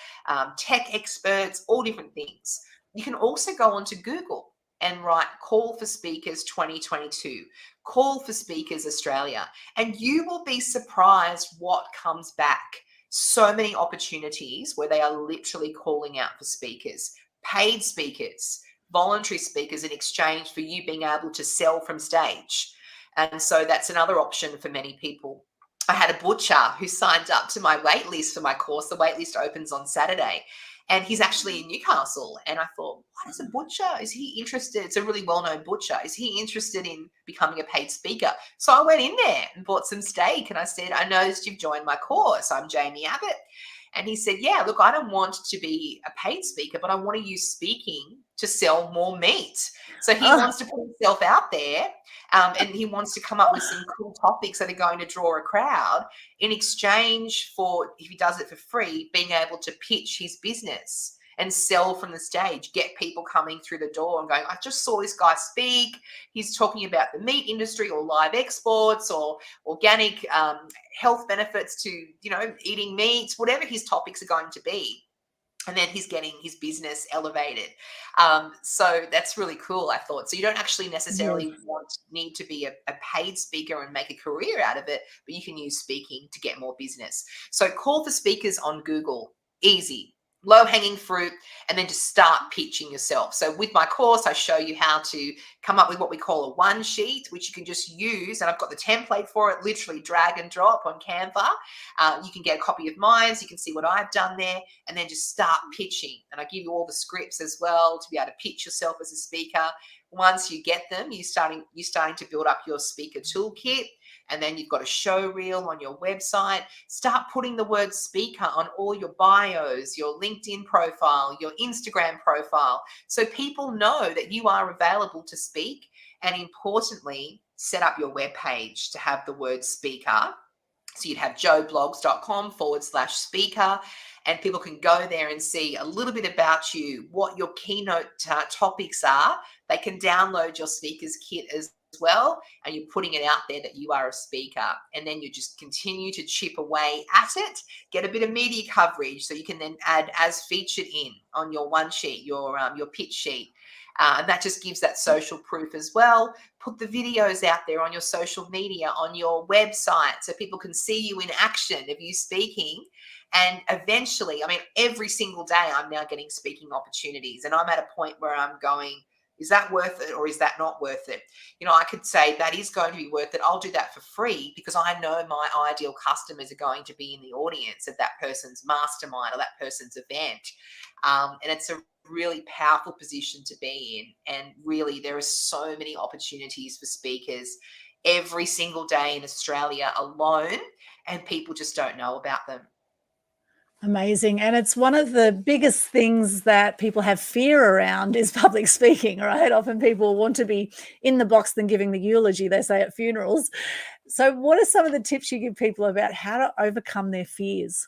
tech experts, all different things. You can also go onto Google and write call for speakers 2022, call for speakers Australia, and you will be surprised what comes back. So many opportunities where they are literally calling out for speakers, paid speakers, voluntary speakers in exchange for you being able to sell from stage. And so that's another option for many people. I had a butcher who signed up to my wait list for my course. The wait list opens on Saturday. And he's actually in Newcastle. And I thought, what is a butcher? Is he interested? It's a really well-known butcher. Is he interested in becoming a paid speaker? So I went in there and bought some steak. And I said, I noticed you've joined my course. I'm Jaimie Abbott. And he said, yeah, look, I don't want to be a paid speaker, but I want to use speaking to sell more meat. So he wants to put himself out there, and he wants to come up with some cool topics that are going to draw a crowd in exchange for, if he does it for free, being able to pitch his business and sell from the stage, get people coming through the door and going, I just saw this guy speak. He's talking about the meat industry or live exports or organic health benefits to, eating meats, whatever his topics are going to be. And then he's getting his business elevated. So that's really cool, I thought. So you don't actually necessarily need to be a paid speaker and make a career out of it, but you can use speaking to get more business. So call for speakers on Google, easy. Low-hanging fruit, and then just start pitching yourself. So with my course, I show you how to come up with what we call a one sheet, which you can just use, and I've got the template for it, literally drag and drop on Canva. You can get a copy of mine, so you can see what I've done there, and then just start pitching. And I give you all the scripts as well to be able to pitch yourself as a speaker. Once you get them, you're starting to build up your speaker toolkit. And then you've got a show reel on your website. Start putting the word speaker on all your bios, your LinkedIn profile, your Instagram profile, so people know that you are available to speak. And importantly, set up your webpage to have the word speaker. So you'd have joeblogs.com/speaker, and people can go there and see a little bit about you, what your keynote topics are. They can download your speaker's kit as well, and you're putting it out there that you are a speaker, and then you just continue to chip away at it, get a bit of media coverage, so you can then add as featured in on your one sheet, your pitch sheet. And that just gives that social proof as well. Put the videos out there on your social media, on your website, so people can see you in action of you speaking. And eventually, every single day I'm now getting speaking opportunities, and I'm at a point where I'm going, is that worth it or is that not worth it? I could say that is going to be worth it. I'll do that for free because I know my ideal customers are going to be in the audience of that person's mastermind or that person's event. And it's a really powerful position to be in. And really, there are so many opportunities for speakers every single day in Australia alone, and people just don't know about them. Amazing. And it's one of the biggest things that people have fear around is public speaking, right? Often people want to be in the box than giving the eulogy, they say at funerals. So what are some of the tips you give people about how to overcome their fears?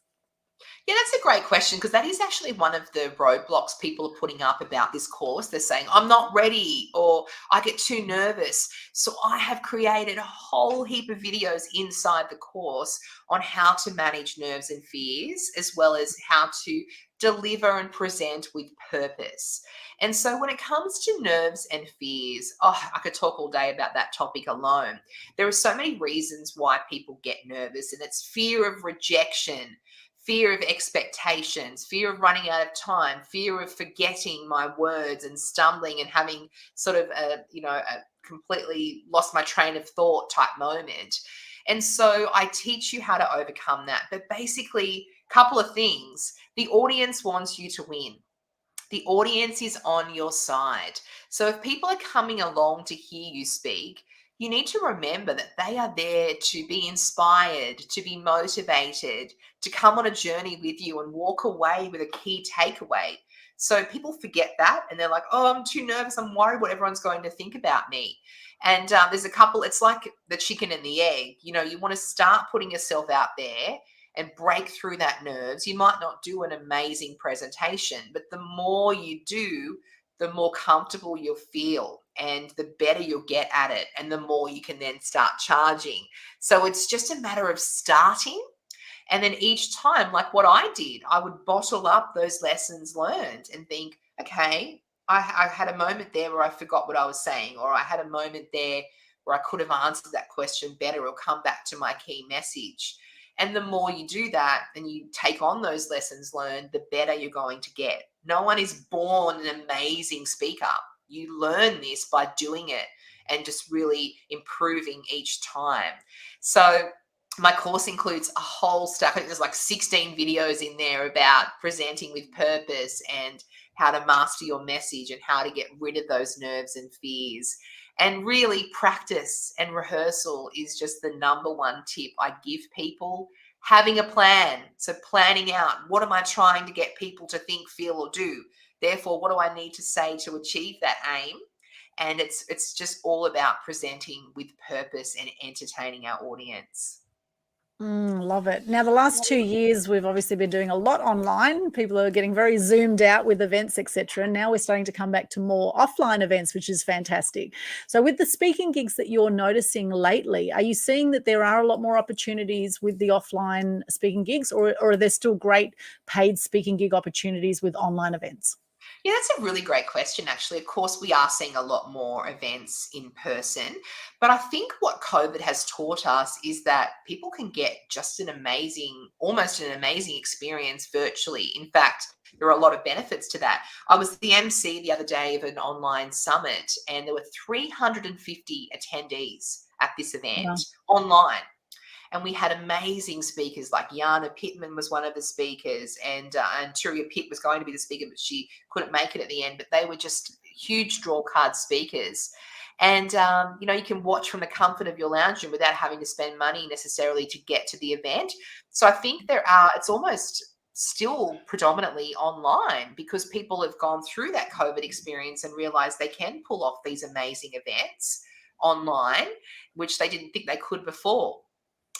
Yeah, that's a great question because that is actually one of the roadblocks people are putting up about this course. They're saying, I'm not ready or I get too nervous. So I have created a whole heap of videos inside the course on how to manage nerves and fears, as well as how to deliver and present with purpose. And so when it comes to nerves and fears, oh, I could talk all day about that topic alone. There are so many reasons why people get nervous, and it's fear of rejection, fear of expectations, fear of running out of time, fear of forgetting my words and stumbling and having sort of a completely lost my train of thought type moment. And so I teach you how to overcome that. But basically, a couple of things. The audience wants you to win. The audience is on your side. So if people are coming along to hear you speak, you need to remember that they are there to be inspired, to be motivated, to come on a journey with you and walk away with a key takeaway. So people forget that and they're like, oh, I'm too nervous. I'm worried what everyone's going to think about me. And there's a couple, it's like the chicken and the egg. You want to start putting yourself out there and break through that nerves. You might not do an amazing presentation, but the more you do, the more comfortable you'll feel and the better you'll get at it, and the more you can then start charging. So it's just a matter of starting. And then each time, like what I did, I would bottle up those lessons learned and think, okay, I had a moment there where I forgot what I was saying, or I had a moment there where I could have answered that question better or come back to my key message. And the more you do that and you take on those lessons learned, the better you're going to get. No one is born an amazing speaker. You learn this by doing it and just really improving each time. So my course includes a whole stack. I think there's like 16 videos in there about presenting with purpose and how to master your message and how to get rid of those nerves and fears. And really, practice and rehearsal is just the number one tip I give people. Having a plan. So planning out, what am I trying to get people to think, feel, or do? Therefore, what do I need to say to achieve that aim? And it's just all about presenting with purpose and entertaining our audience. Love it. Now, the last 2 years, we've obviously been doing a lot online. People are getting very zoomed out with events, etc. Now we're starting to come back to more offline events, which is fantastic. So with the speaking gigs that you're noticing lately, are you seeing that there are a lot more opportunities with the offline speaking gigs, or are there still great paid speaking gig opportunities with online events? Yeah, that's a really great question, actually. Of course, we are seeing a lot more events in person, but I think what COVID has taught us is that people can get just almost an amazing experience virtually. In fact, there are a lot of benefits to that. I was the MC the other day of an online summit, and there were 350 attendees at this event Wow. online. And we had amazing speakers, like Yana Pittman was one of the speakers, and Turia Pitt was going to be the speaker, but she couldn't make it at the end. But they were just huge draw card speakers. And, you can watch from the comfort of your lounge room without having to spend money necessarily to get to the event. So I think it's almost still predominantly online because people have gone through that COVID experience and realized they can pull off these amazing events online, which they didn't think they could before.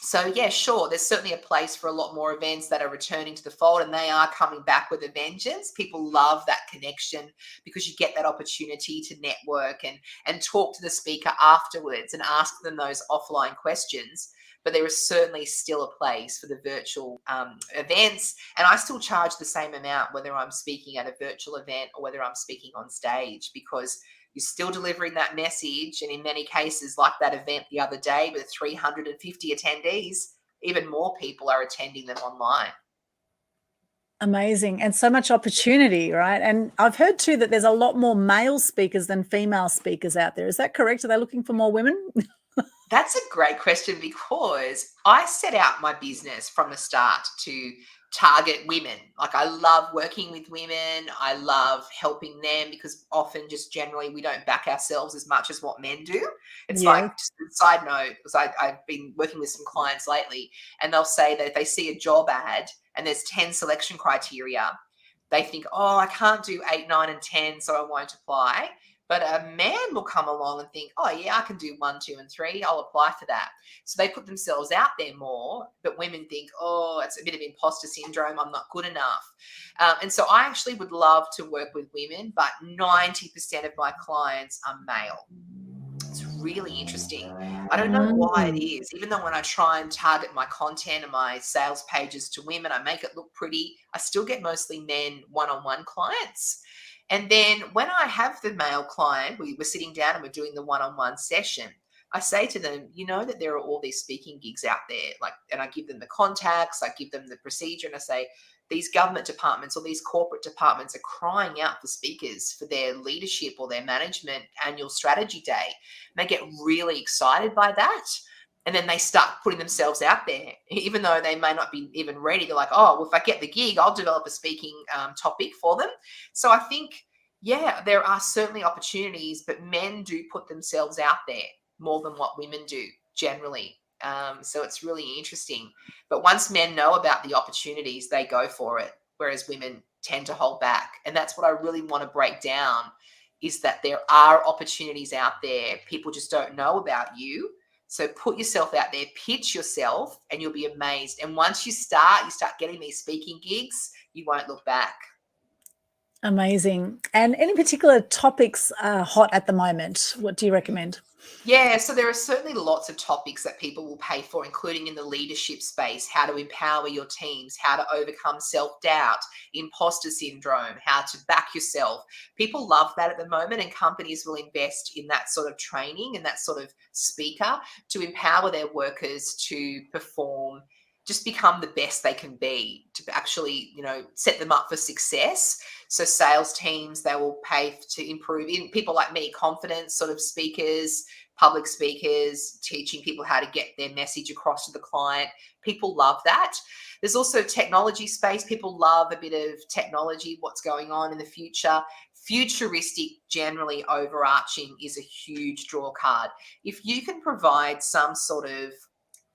So yeah, sure, there's certainly a place for a lot more events that are returning to the fold, and they are coming back with a vengeance. People love that connection because you get that opportunity to network and talk to the speaker afterwards and ask them those offline questions. But there is certainly still a place for the virtual events, and I still charge the same amount whether I'm speaking at a virtual event or whether I'm speaking on stage, because you're still delivering that message. And in many cases, like that event the other day with 350 attendees, even more people are attending them online. Amazing. And so much opportunity, right? And I've heard too that there's a lot more male speakers than female speakers out there. Is that correct? Are they looking for more women? That's a great question because I set out my business from the start to target women. Like, I love working with women. I love helping them because often, just generally, we don't back ourselves as much as what men do. It's like, Yes. just a side note, because I've been working with some clients lately, and they'll say that if they see a job ad and there's 10 selection criteria, they think, oh, I can't do 8, 9, and 10, so I won't apply. But a man will come along and think, oh, yeah, I can do 1, 2, and 3. I'll apply for that. So they put themselves out there more. But women think, oh, it's a bit of imposter syndrome. I'm not good enough. And so I actually would love to work with women, but 90% of my clients are male. It's really interesting. I don't know why it Mm. is. Even though when I try and target my content and my sales pages to women, I make it look pretty, I still get mostly men one-on-one clients. And then when I have the male client, we're sitting down and we're doing the one-on-one session, I say to them, you know that there are all these speaking gigs out there, like, and I give them the contacts, I give them the procedure, and I say, these government departments or these corporate departments are crying out for speakers for their leadership or their management annual strategy day. And they get really excited by that. And then they start putting themselves out there, even though they may not be even ready. They're like, oh, well, if I get the gig, I'll develop a speaking topic for them. So I think, yeah, there are certainly opportunities, but men do put themselves out there more than what women do generally. So it's really interesting. But once men know about the opportunities, they go for it, whereas women tend to hold back. And that's what I really want to break down, is that there are opportunities out there. People just don't know about you. So put yourself out there, pitch yourself, and you'll be amazed. And once you start getting these speaking gigs, you won't look back. Amazing. And any particular topics are hot at the moment? What do you recommend? Yeah, so there are certainly lots of topics that people will pay for, including in the leadership space: how to empower your teams, how to overcome self-doubt, imposter syndrome, how to back yourself. People love that at the moment, and companies will invest in that sort of training and that sort of speaker to empower their workers to perform, just become the best they can be, to actually, set them up for success. So sales teams, they will pay to improve in people like me, confidence sort of speakers, public speakers, teaching people how to get their message across to the client. People love that. There's also technology space. People love a bit of technology, what's going on in the future. Futuristic, generally overarching, is a huge draw card. If you can provide some sort of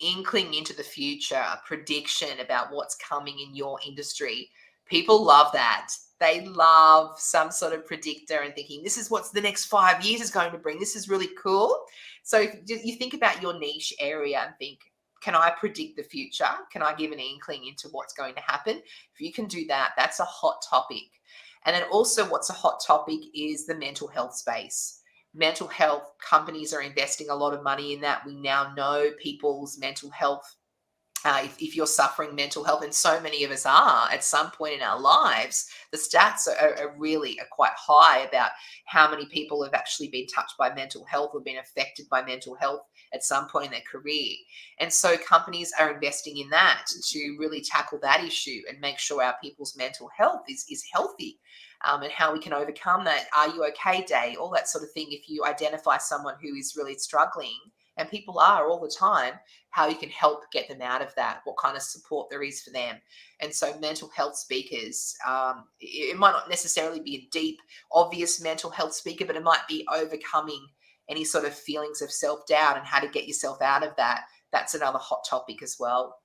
inkling into the future, a prediction about what's coming in your industry, people love that. They love some sort of predictor and thinking, this is what's the next 5 years is going to bring. This is really cool. So if you think about your niche area and think, can I predict the future? Can I give an inkling into what's going to happen? If you can do that, that's a hot topic. And then also what's a hot topic is the mental health space. Mental health companies are investing a lot of money in that. We now know people's mental health. If you're suffering mental health, and so many of us are at some point in our lives, the stats are really quite high about how many people have actually been touched by mental health or been affected by mental health at some point in their career. And so companies are investing in that to really tackle that issue and make sure our people's mental health is healthy. And how we can overcome that. Are you okay day? All that sort of thing. If you identify someone who is really struggling, and people are all the time, how you can help get them out of that, what kind of support there is for them. And so mental health speakers, it might not necessarily be a deep, obvious mental health speaker, but it might be overcoming any sort of feelings of self-doubt and how to get yourself out of that. That's another hot topic as well.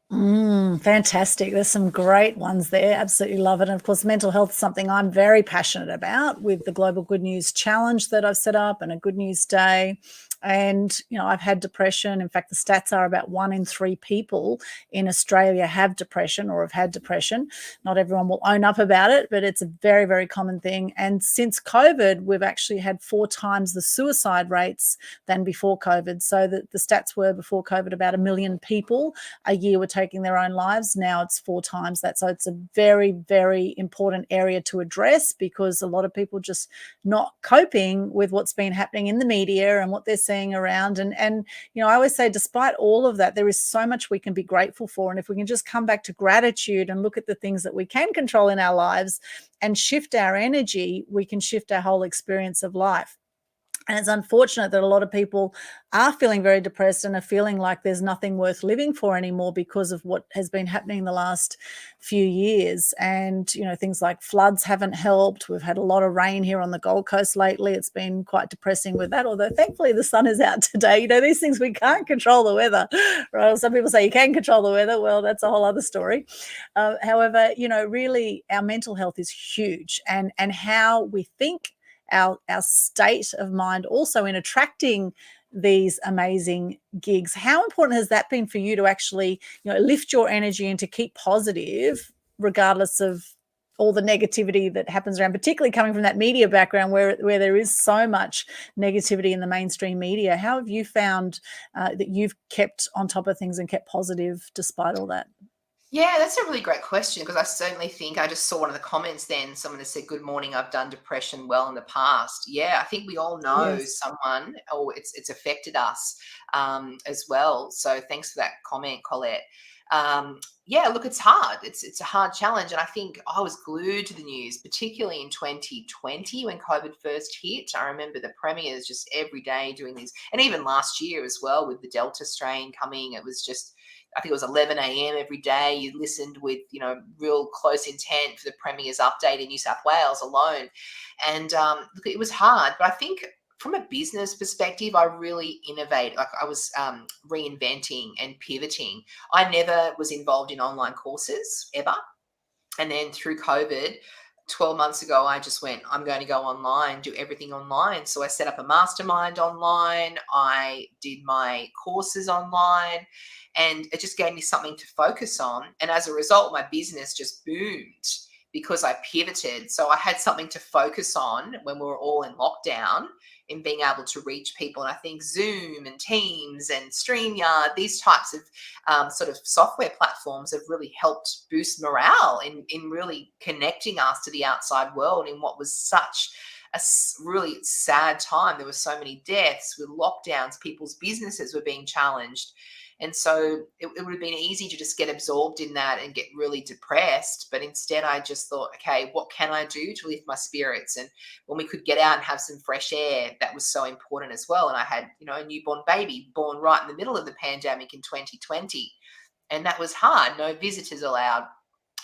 Fantastic. There's some great ones there. Absolutely love it. And of course, mental health is something I'm very passionate about with the Global Good News Challenge that I've set up and a Good News Day. And, I've had depression. In fact, the stats are about 1 in 3 people in Australia have depression or have had depression. Not everyone will own up about it, but it's a very, very common thing. And since COVID, we've actually had 4 times the suicide rates than before COVID. So the stats were before COVID about 1 million people a year were taking their own lives. Now it's 4 times that. So it's a very, very important area to address, because a lot of people just not coping with what's been happening in the media and what they're seeing around. And I always say, despite all of that, there is so much we can be grateful for. And if we can just come back to gratitude and look at the things that we can control in our lives and shift our energy, we can shift our whole experience of life. And it's unfortunate that a lot of people are feeling very depressed and are feeling like there's nothing worth living for anymore because of what has been happening in the last few years. And, things like floods haven't helped. We've had a lot of rain here on the Gold Coast lately. It's been quite depressing with that, although thankfully the sun is out today. These things, we can't control the weather. Right? Some people say you can control the weather. Well, that's a whole other story. However, really our mental health is huge, and how we think our state of mind also in attracting these amazing gigs. How important has that been for you to actually, lift your energy and to keep positive regardless of all the negativity that happens around, particularly coming from that media background where there is so much negativity in the mainstream media? How have you found that you've kept on top of things and kept positive despite all that? Yeah, that's a really great question, because I certainly think I just saw one of the comments then. Someone has said, "Good morning, I've done depression well in the past." Yeah, I think we all know Yes. someone, or it's affected us as well. So thanks for that comment, Colette. Yeah, look, it's hard. It's a hard challenge, and I think I was glued to the news, particularly in 2020 when COVID first hit. I remember the premiers just every day doing these, and even last year as well with the Delta strain coming. It was just, I think it was 11 a.m. every day. You listened with, real close intent for the Premier's update in New South Wales alone. And look, it was hard. But I think from a business perspective, I really innovated. Like, I was reinventing and pivoting. I never was involved in online courses ever. And then through COVID, 12 months ago, I just went, I'm going to go online, do everything online. So I set up a mastermind online. I did my courses online, and it just gave me something to focus on. And as a result, my business just boomed because I pivoted. So I had something to focus on when we were all in lockdown, in being able to reach people. And I think Zoom and Teams and StreamYard, these types of sort of software platforms have really helped boost morale in really connecting us to the outside world in what was such a really sad time. There were so many deaths with lockdowns, people's businesses were being challenged. And so it would have been easy to just get absorbed in that and get really depressed. But instead, I just thought, okay, what can I do to lift my spirits? And when we could get out and have some fresh air, that was so important as well. And I had, a newborn baby born right in the middle of the pandemic in 2020. And that was hard. No visitors allowed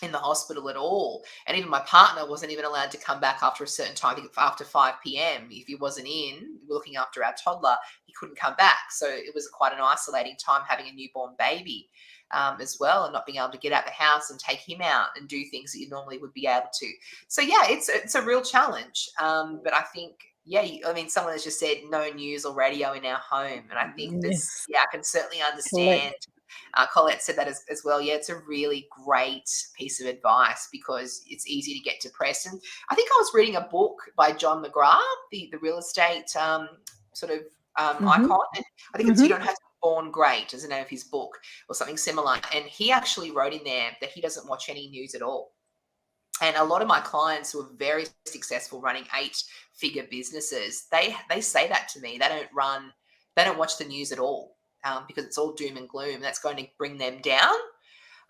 in the hospital at all. And even my partner wasn't even allowed to come back after a certain time. I think after 5 p.m. If he wasn't in looking after our toddler, he couldn't come back. So it was quite an isolating time having a newborn baby as well, and not being able to get out the house and take him out and do things that you normally would be able to. So yeah, it's a real challenge. But I think, someone has just said no news or radio in our home. And I think Yes. I can certainly understand. Colette said that as well. Yeah, it's a really great piece of advice, because it's easy to get depressed. And I think I was reading a book by John McGrath, the real estate icon. And I think it's You Don't Have to Be Born Great, as the name of his book, or something similar. And he actually wrote in there that he doesn't watch any news at all. And a lot of my clients who are very successful running 8-figure businesses, they say that to me. They don't watch the news at all. Because it's all doom and gloom. That's going to bring them down.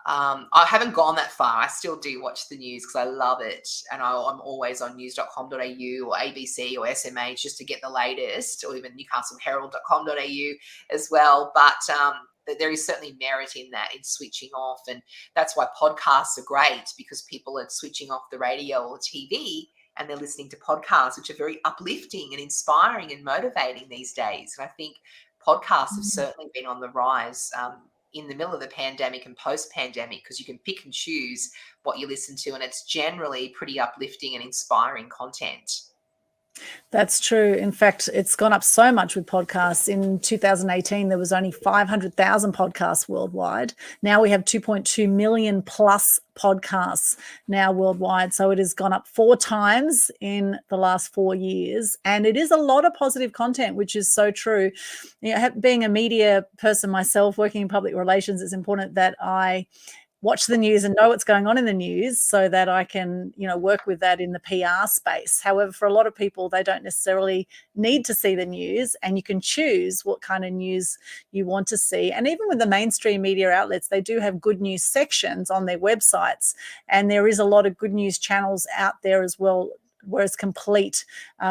I haven't gone that far. I still do watch the news because I love it. And I'm always on news.com.au or ABC or SMH just to get the latest, or even newcastleherald.com.au as well. But there is certainly merit in that, in switching off. And that's why podcasts are great, because people are switching off the radio or TV and they're listening to podcasts, which are very uplifting and inspiring and motivating these days. And I think podcasts have certainly been on the rise in the middle of the pandemic and post-pandemic, because you can pick and choose what you listen to, and it's generally pretty uplifting and inspiring content. That's true. In fact, it's gone up so much with podcasts. In 2018, there was only 500,000 podcasts worldwide. Now we have 2.2 million plus podcasts now worldwide. So it has gone up 4 times in the last 4 years. And it is a lot of positive content, which is so true. Being a media person myself, working in public relations, it's important that I watch the news and know what's going on in the news so that I can, work with that in the PR space. However, for a lot of people, they don't necessarily need to see the news, and you can choose what kind of news you want to see. And even with the mainstream media outlets, they do have good news sections on their websites, and there is a lot of good news channels out there as well, whereas complete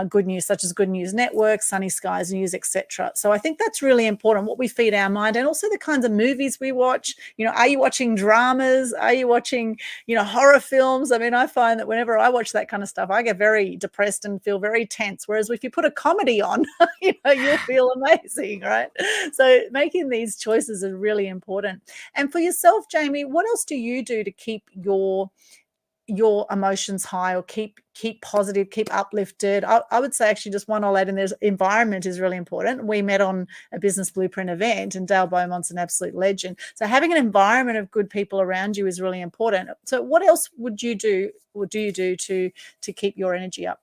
good news, such as Good News Network, Sunny Skies News, etc. So I think that's really important, what we feed our mind, and also the kinds of movies we watch. Are you watching dramas? Are you watching, horror films? I mean, I find that whenever I watch that kind of stuff, I get very depressed and feel very tense. Whereas if you put a comedy on, you'll feel amazing, right? So making these choices is really important. And for yourself, Jaimie, what else do you do to keep your your emotions high, or keep positive, keep uplifted. I would say, actually, just one I'll add in there's environment is really important. We met on a Business Blueprint event, and Dale Beaumont's an absolute legend. So having an environment of good people around you is really important. So what else would you do, or do you do to keep your energy up?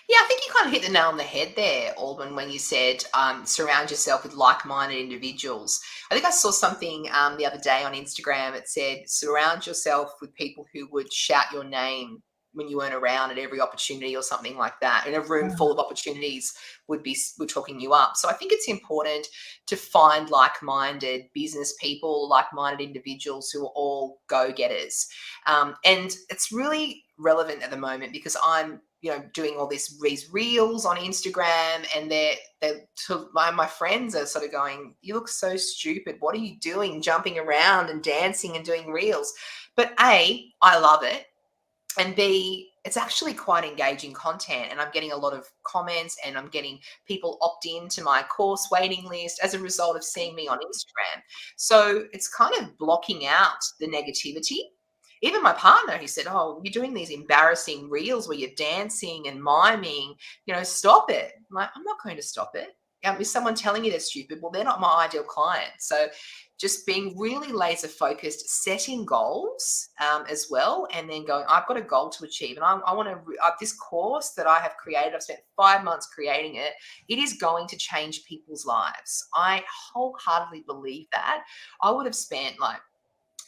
Yeah, I think you kind of hit the nail on the head there, Aldwyn, when you said surround yourself with like-minded individuals. I think I saw something the other day on Instagram. It said surround yourself with people who would shout your name when you weren't around at every opportunity, or something like that. In a room full of opportunities would talking you up. So I think it's important to find like-minded business people, like-minded individuals who are all go-getters. And it's really relevant at the moment because I'm doing all these reels on Instagram, and my friends are sort of going, you look so stupid. What are you doing? Jumping around and dancing and doing reels. But A, I love it. And B, it's actually quite engaging content, and I'm getting a lot of comments, and I'm getting people opt in to my course waiting list as a result of seeing me on Instagram. So it's kind of blocking out the negativity. Even my partner, he said, oh, you're doing these embarrassing reels where you're dancing and miming, stop it. I'm like, I'm not going to stop it. Is someone telling you they're stupid? Well, they're not my ideal client. So just being really laser focused, setting goals as well, and then going, I've got a goal to achieve, and I want to, this course that I have created, I've spent 5 months creating it. It is going to change people's lives. I wholeheartedly believe that. I would have spent like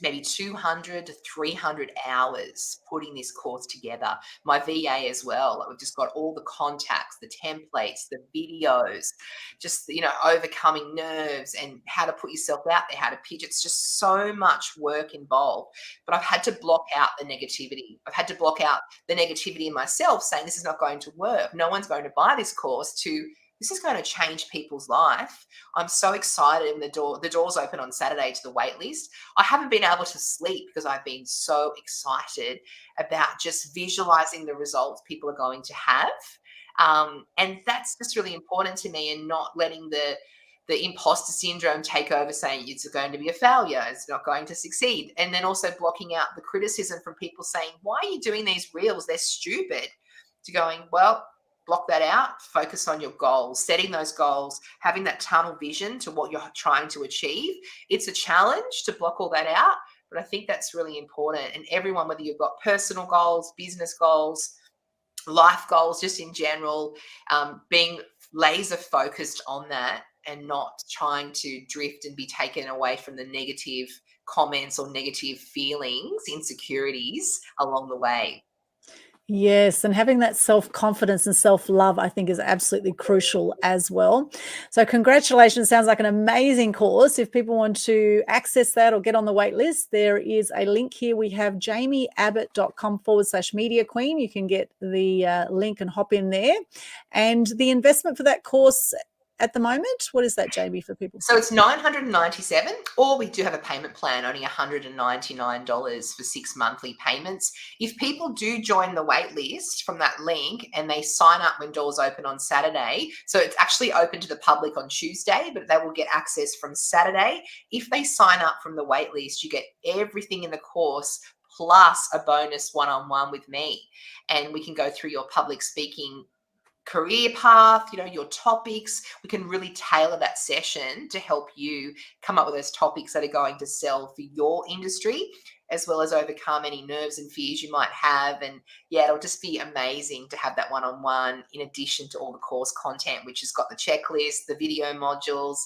maybe 200 to 300 hours putting this course together. My VA as well. Like, we've just got all the contacts, the templates, the videos, just, overcoming nerves and how to put yourself out there, how to pitch. It's just so much work involved. But I've had to block out the negativity. I've had to block out the negativity in myself, saying this is not going to work. No one's going to buy this course, to this is going to change people's life. I'm so excited. And the doors open on Saturday to the wait list. I haven't been able to sleep because I've been so excited about just visualizing the results people are going to have. And that's just really important to me, and not letting the imposter syndrome take over, saying it's going to be a failure, it's not going to succeed. And then also blocking out the criticism from people saying, why are you doing these reels? They're stupid. To going, well, block that out, focus on your goals, setting those goals, having that tunnel vision to what you're trying to achieve. It's a challenge to block all that out, but I think that's really important. And everyone, whether you've got personal goals, business goals, life goals, just in general, being laser focused on that, and not trying to drift and be taken away from the negative comments or negative feelings, insecurities along the way. Yes, and having that self-confidence and self-love, I think, is absolutely crucial as well. So congratulations. Sounds like an amazing course. If people want to access that or get on the wait list, there is a link here. We have jaimieabbott.com/media queen. You can get the link and hop in there. And the investment for that course at the moment, what is that, Jaimie, for people? So it's $997, or we do have a payment plan, only $199 for 6 monthly payments. If people do join the wait list from that link and they sign up when doors open on Saturday, so it's actually open to the public on Tuesday, but they will get access from Saturday. If they sign up from the wait list, you get everything in the course plus a bonus one-on-one with me. And we can go through your public speaking career path, your topics. We can really tailor that session to help you come up with those topics that are going to sell for your industry, as well as overcome any nerves and fears you might have. And yeah, it'll just be amazing to have that one-on-one, in addition to all the course content, which has got the checklist, the video modules,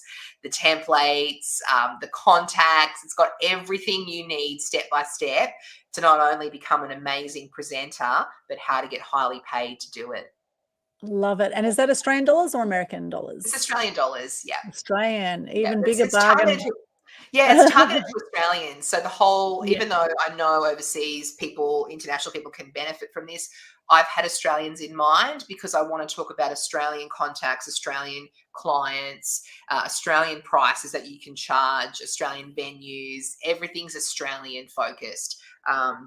the templates, the contacts. It's got everything you need step by step to not only become an amazing presenter, but how to get highly paid to do it. Love it. And is that Australian dollars or American dollars? It's Australian dollars, yeah. Australian, Yeah, even it's bigger bargain. it's targeted to Australians. So the whole, Yeah. even though I know overseas people, international people can benefit from this, I've had Australians in mind because I want to talk about Australian contacts, Australian clients, Australian prices that you can charge, Australian venues. Everything's Australian focused,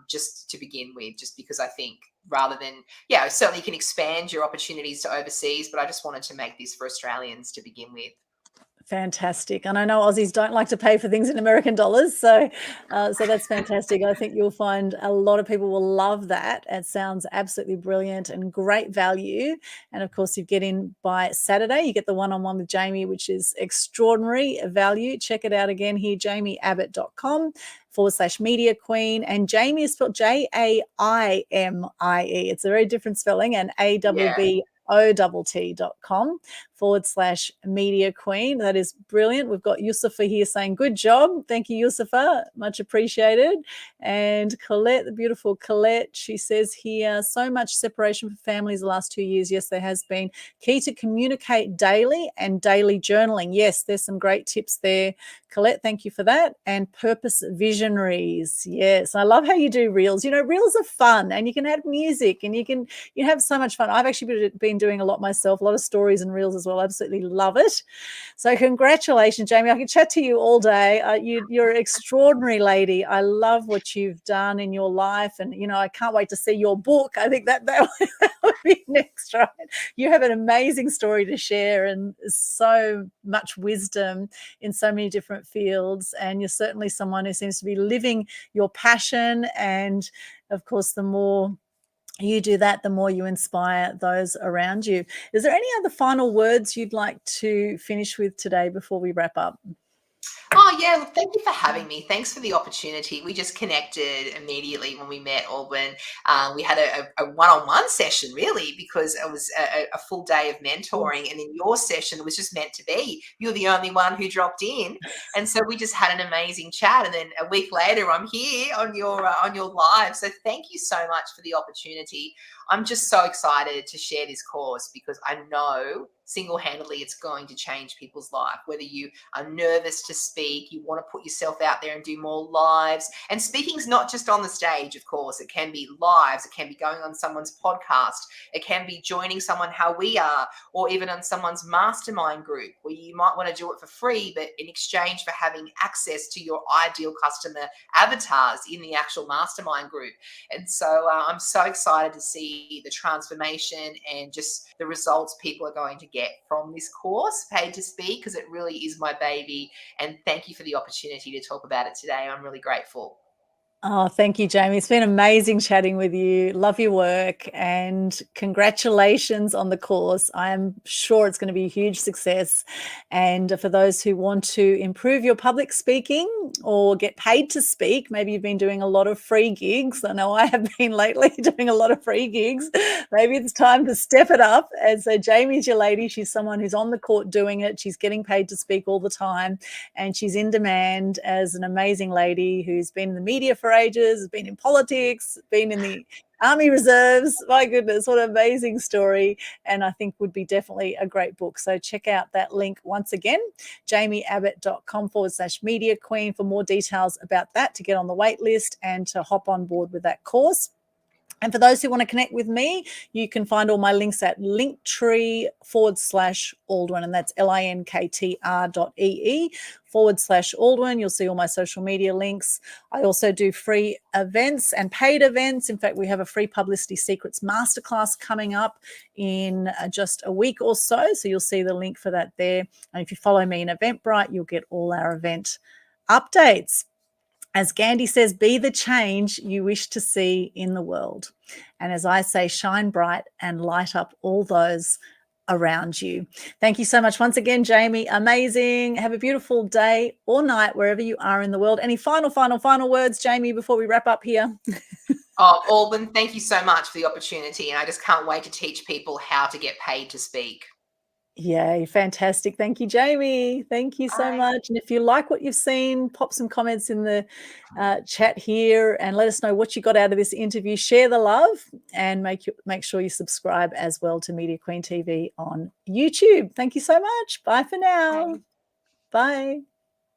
just to begin with, just because I think rather than, certainly you can expand your opportunities to overseas, but I just wanted to make this for Australians to begin with. Fantastic. And I know Aussies don't like to pay for things in American dollars. So that's fantastic. I think you'll find a lot of people will love that. It sounds absolutely brilliant and great value. And of course, you get in by Saturday, you get the one-on-one with Jaimie, which is extraordinary value. Check it out again here, jaimieabbott.com/media queen. And Jaimie is spelled Jaimie. It's a very different spelling, and ABBOTT.com/media queen. That is brilliant. We've got Yusufa here saying, good job. Thank you, Yusufa. Much appreciated. And Colette, the beautiful Colette, she says here, so much separation for families the last 2 years. Yes, there has been. Key to communicate daily and daily journaling. Yes, there's some great tips there. Colette, thank you for that. And purpose visionaries. Yes, I love how you do reels. You know, reels are fun, and you can add music, and you have so much fun. I've actually been doing a lot myself, a lot of stories and reels as well. Absolutely love it. So congratulations, Jaimie. I could chat to you all day. You're an extraordinary lady. I love what you've done in your life, and you know, I can't wait to see your book. I think that would be next, right? You have an amazing story to share, and so much wisdom in so many different fields, and you're certainly someone who seems to be living your passion. And of course, the more you do that, the more you inspire those around you. Is there any other final words you'd like to finish with today before we wrap up? Oh, yeah. Look, thank you for having me. Thanks for the opportunity. We just connected immediately when we met, Aldwyn. We had a one-on-one session, really, because it was a full day of mentoring. And in your session, it was just meant to be. You're the only one who dropped in. And so we just had an amazing chat. And then a week later, I'm here on your live. So thank you so much for the opportunity. I'm just so excited to share this course because I know single-handedly it's going to change people's life. Whether you are nervous to speak, you want to put yourself out there and do more lives. And speaking is not just on the stage, of course. It can be lives. It can be going on someone's podcast. It can be joining someone how we are, or even on someone's mastermind group where you might want to do it for free, but in exchange for having access to your ideal customer avatars in the actual mastermind group. And so I'm so excited to see the transformation and just the results people are going to get from this course, Paid to Speak, because it really is my baby. And thank you for the opportunity to talk about it today. I'm really grateful. Oh, thank you, Jaimie. It's been amazing chatting with you. Love your work, and congratulations on the course. I am sure it's going to be a huge success. And for those who want to improve your public speaking or get paid to speak, maybe you've been doing a lot of free gigs. I know I have been lately doing a lot of free gigs. Maybe it's time to step it up. And so Jaimie's your lady. She's someone who's on the court doing it. She's getting paid to speak all the time, and she's in demand as an amazing lady who's been in the media for ages, has been in politics, been in the Army Reserves. My goodness, what an amazing story. And I think would be definitely a great book. So check out that link once again, jaimieabbott.com/media queen for more details about that, to get on the wait list and to hop on board with that course. And for those who want to connect with me, you can find all my links at linktree/Aldwyn, and that's linktr.ee/Aldwyn. You'll see all my social media links. I also do free events and paid events. In fact, we have a free Publicity Secrets Masterclass coming up in just a week or so. So you'll see the link for that there. And if you follow me in Eventbrite, you'll get all our event updates. As Gandhi says, be the change you wish to see in the world. And as I say, shine bright and light up all those around you. Thank you so much once again, Jaimie. Amazing. Have a beautiful day or night wherever you are in the world. Any final words, Jaimie, before we wrap up here? Oh, Aldwyn, thank you so much for the opportunity. And I just can't wait to teach people how to get paid to speak. Yay, fantastic. Thank you, Jaimie. Thank you so much. And if you like what you've seen, pop some comments in the chat here and let us know what you got out of this interview. Share the love, and make sure you subscribe as well to Media Queen TV on YouTube. Thank you so much. Bye for now. Bye.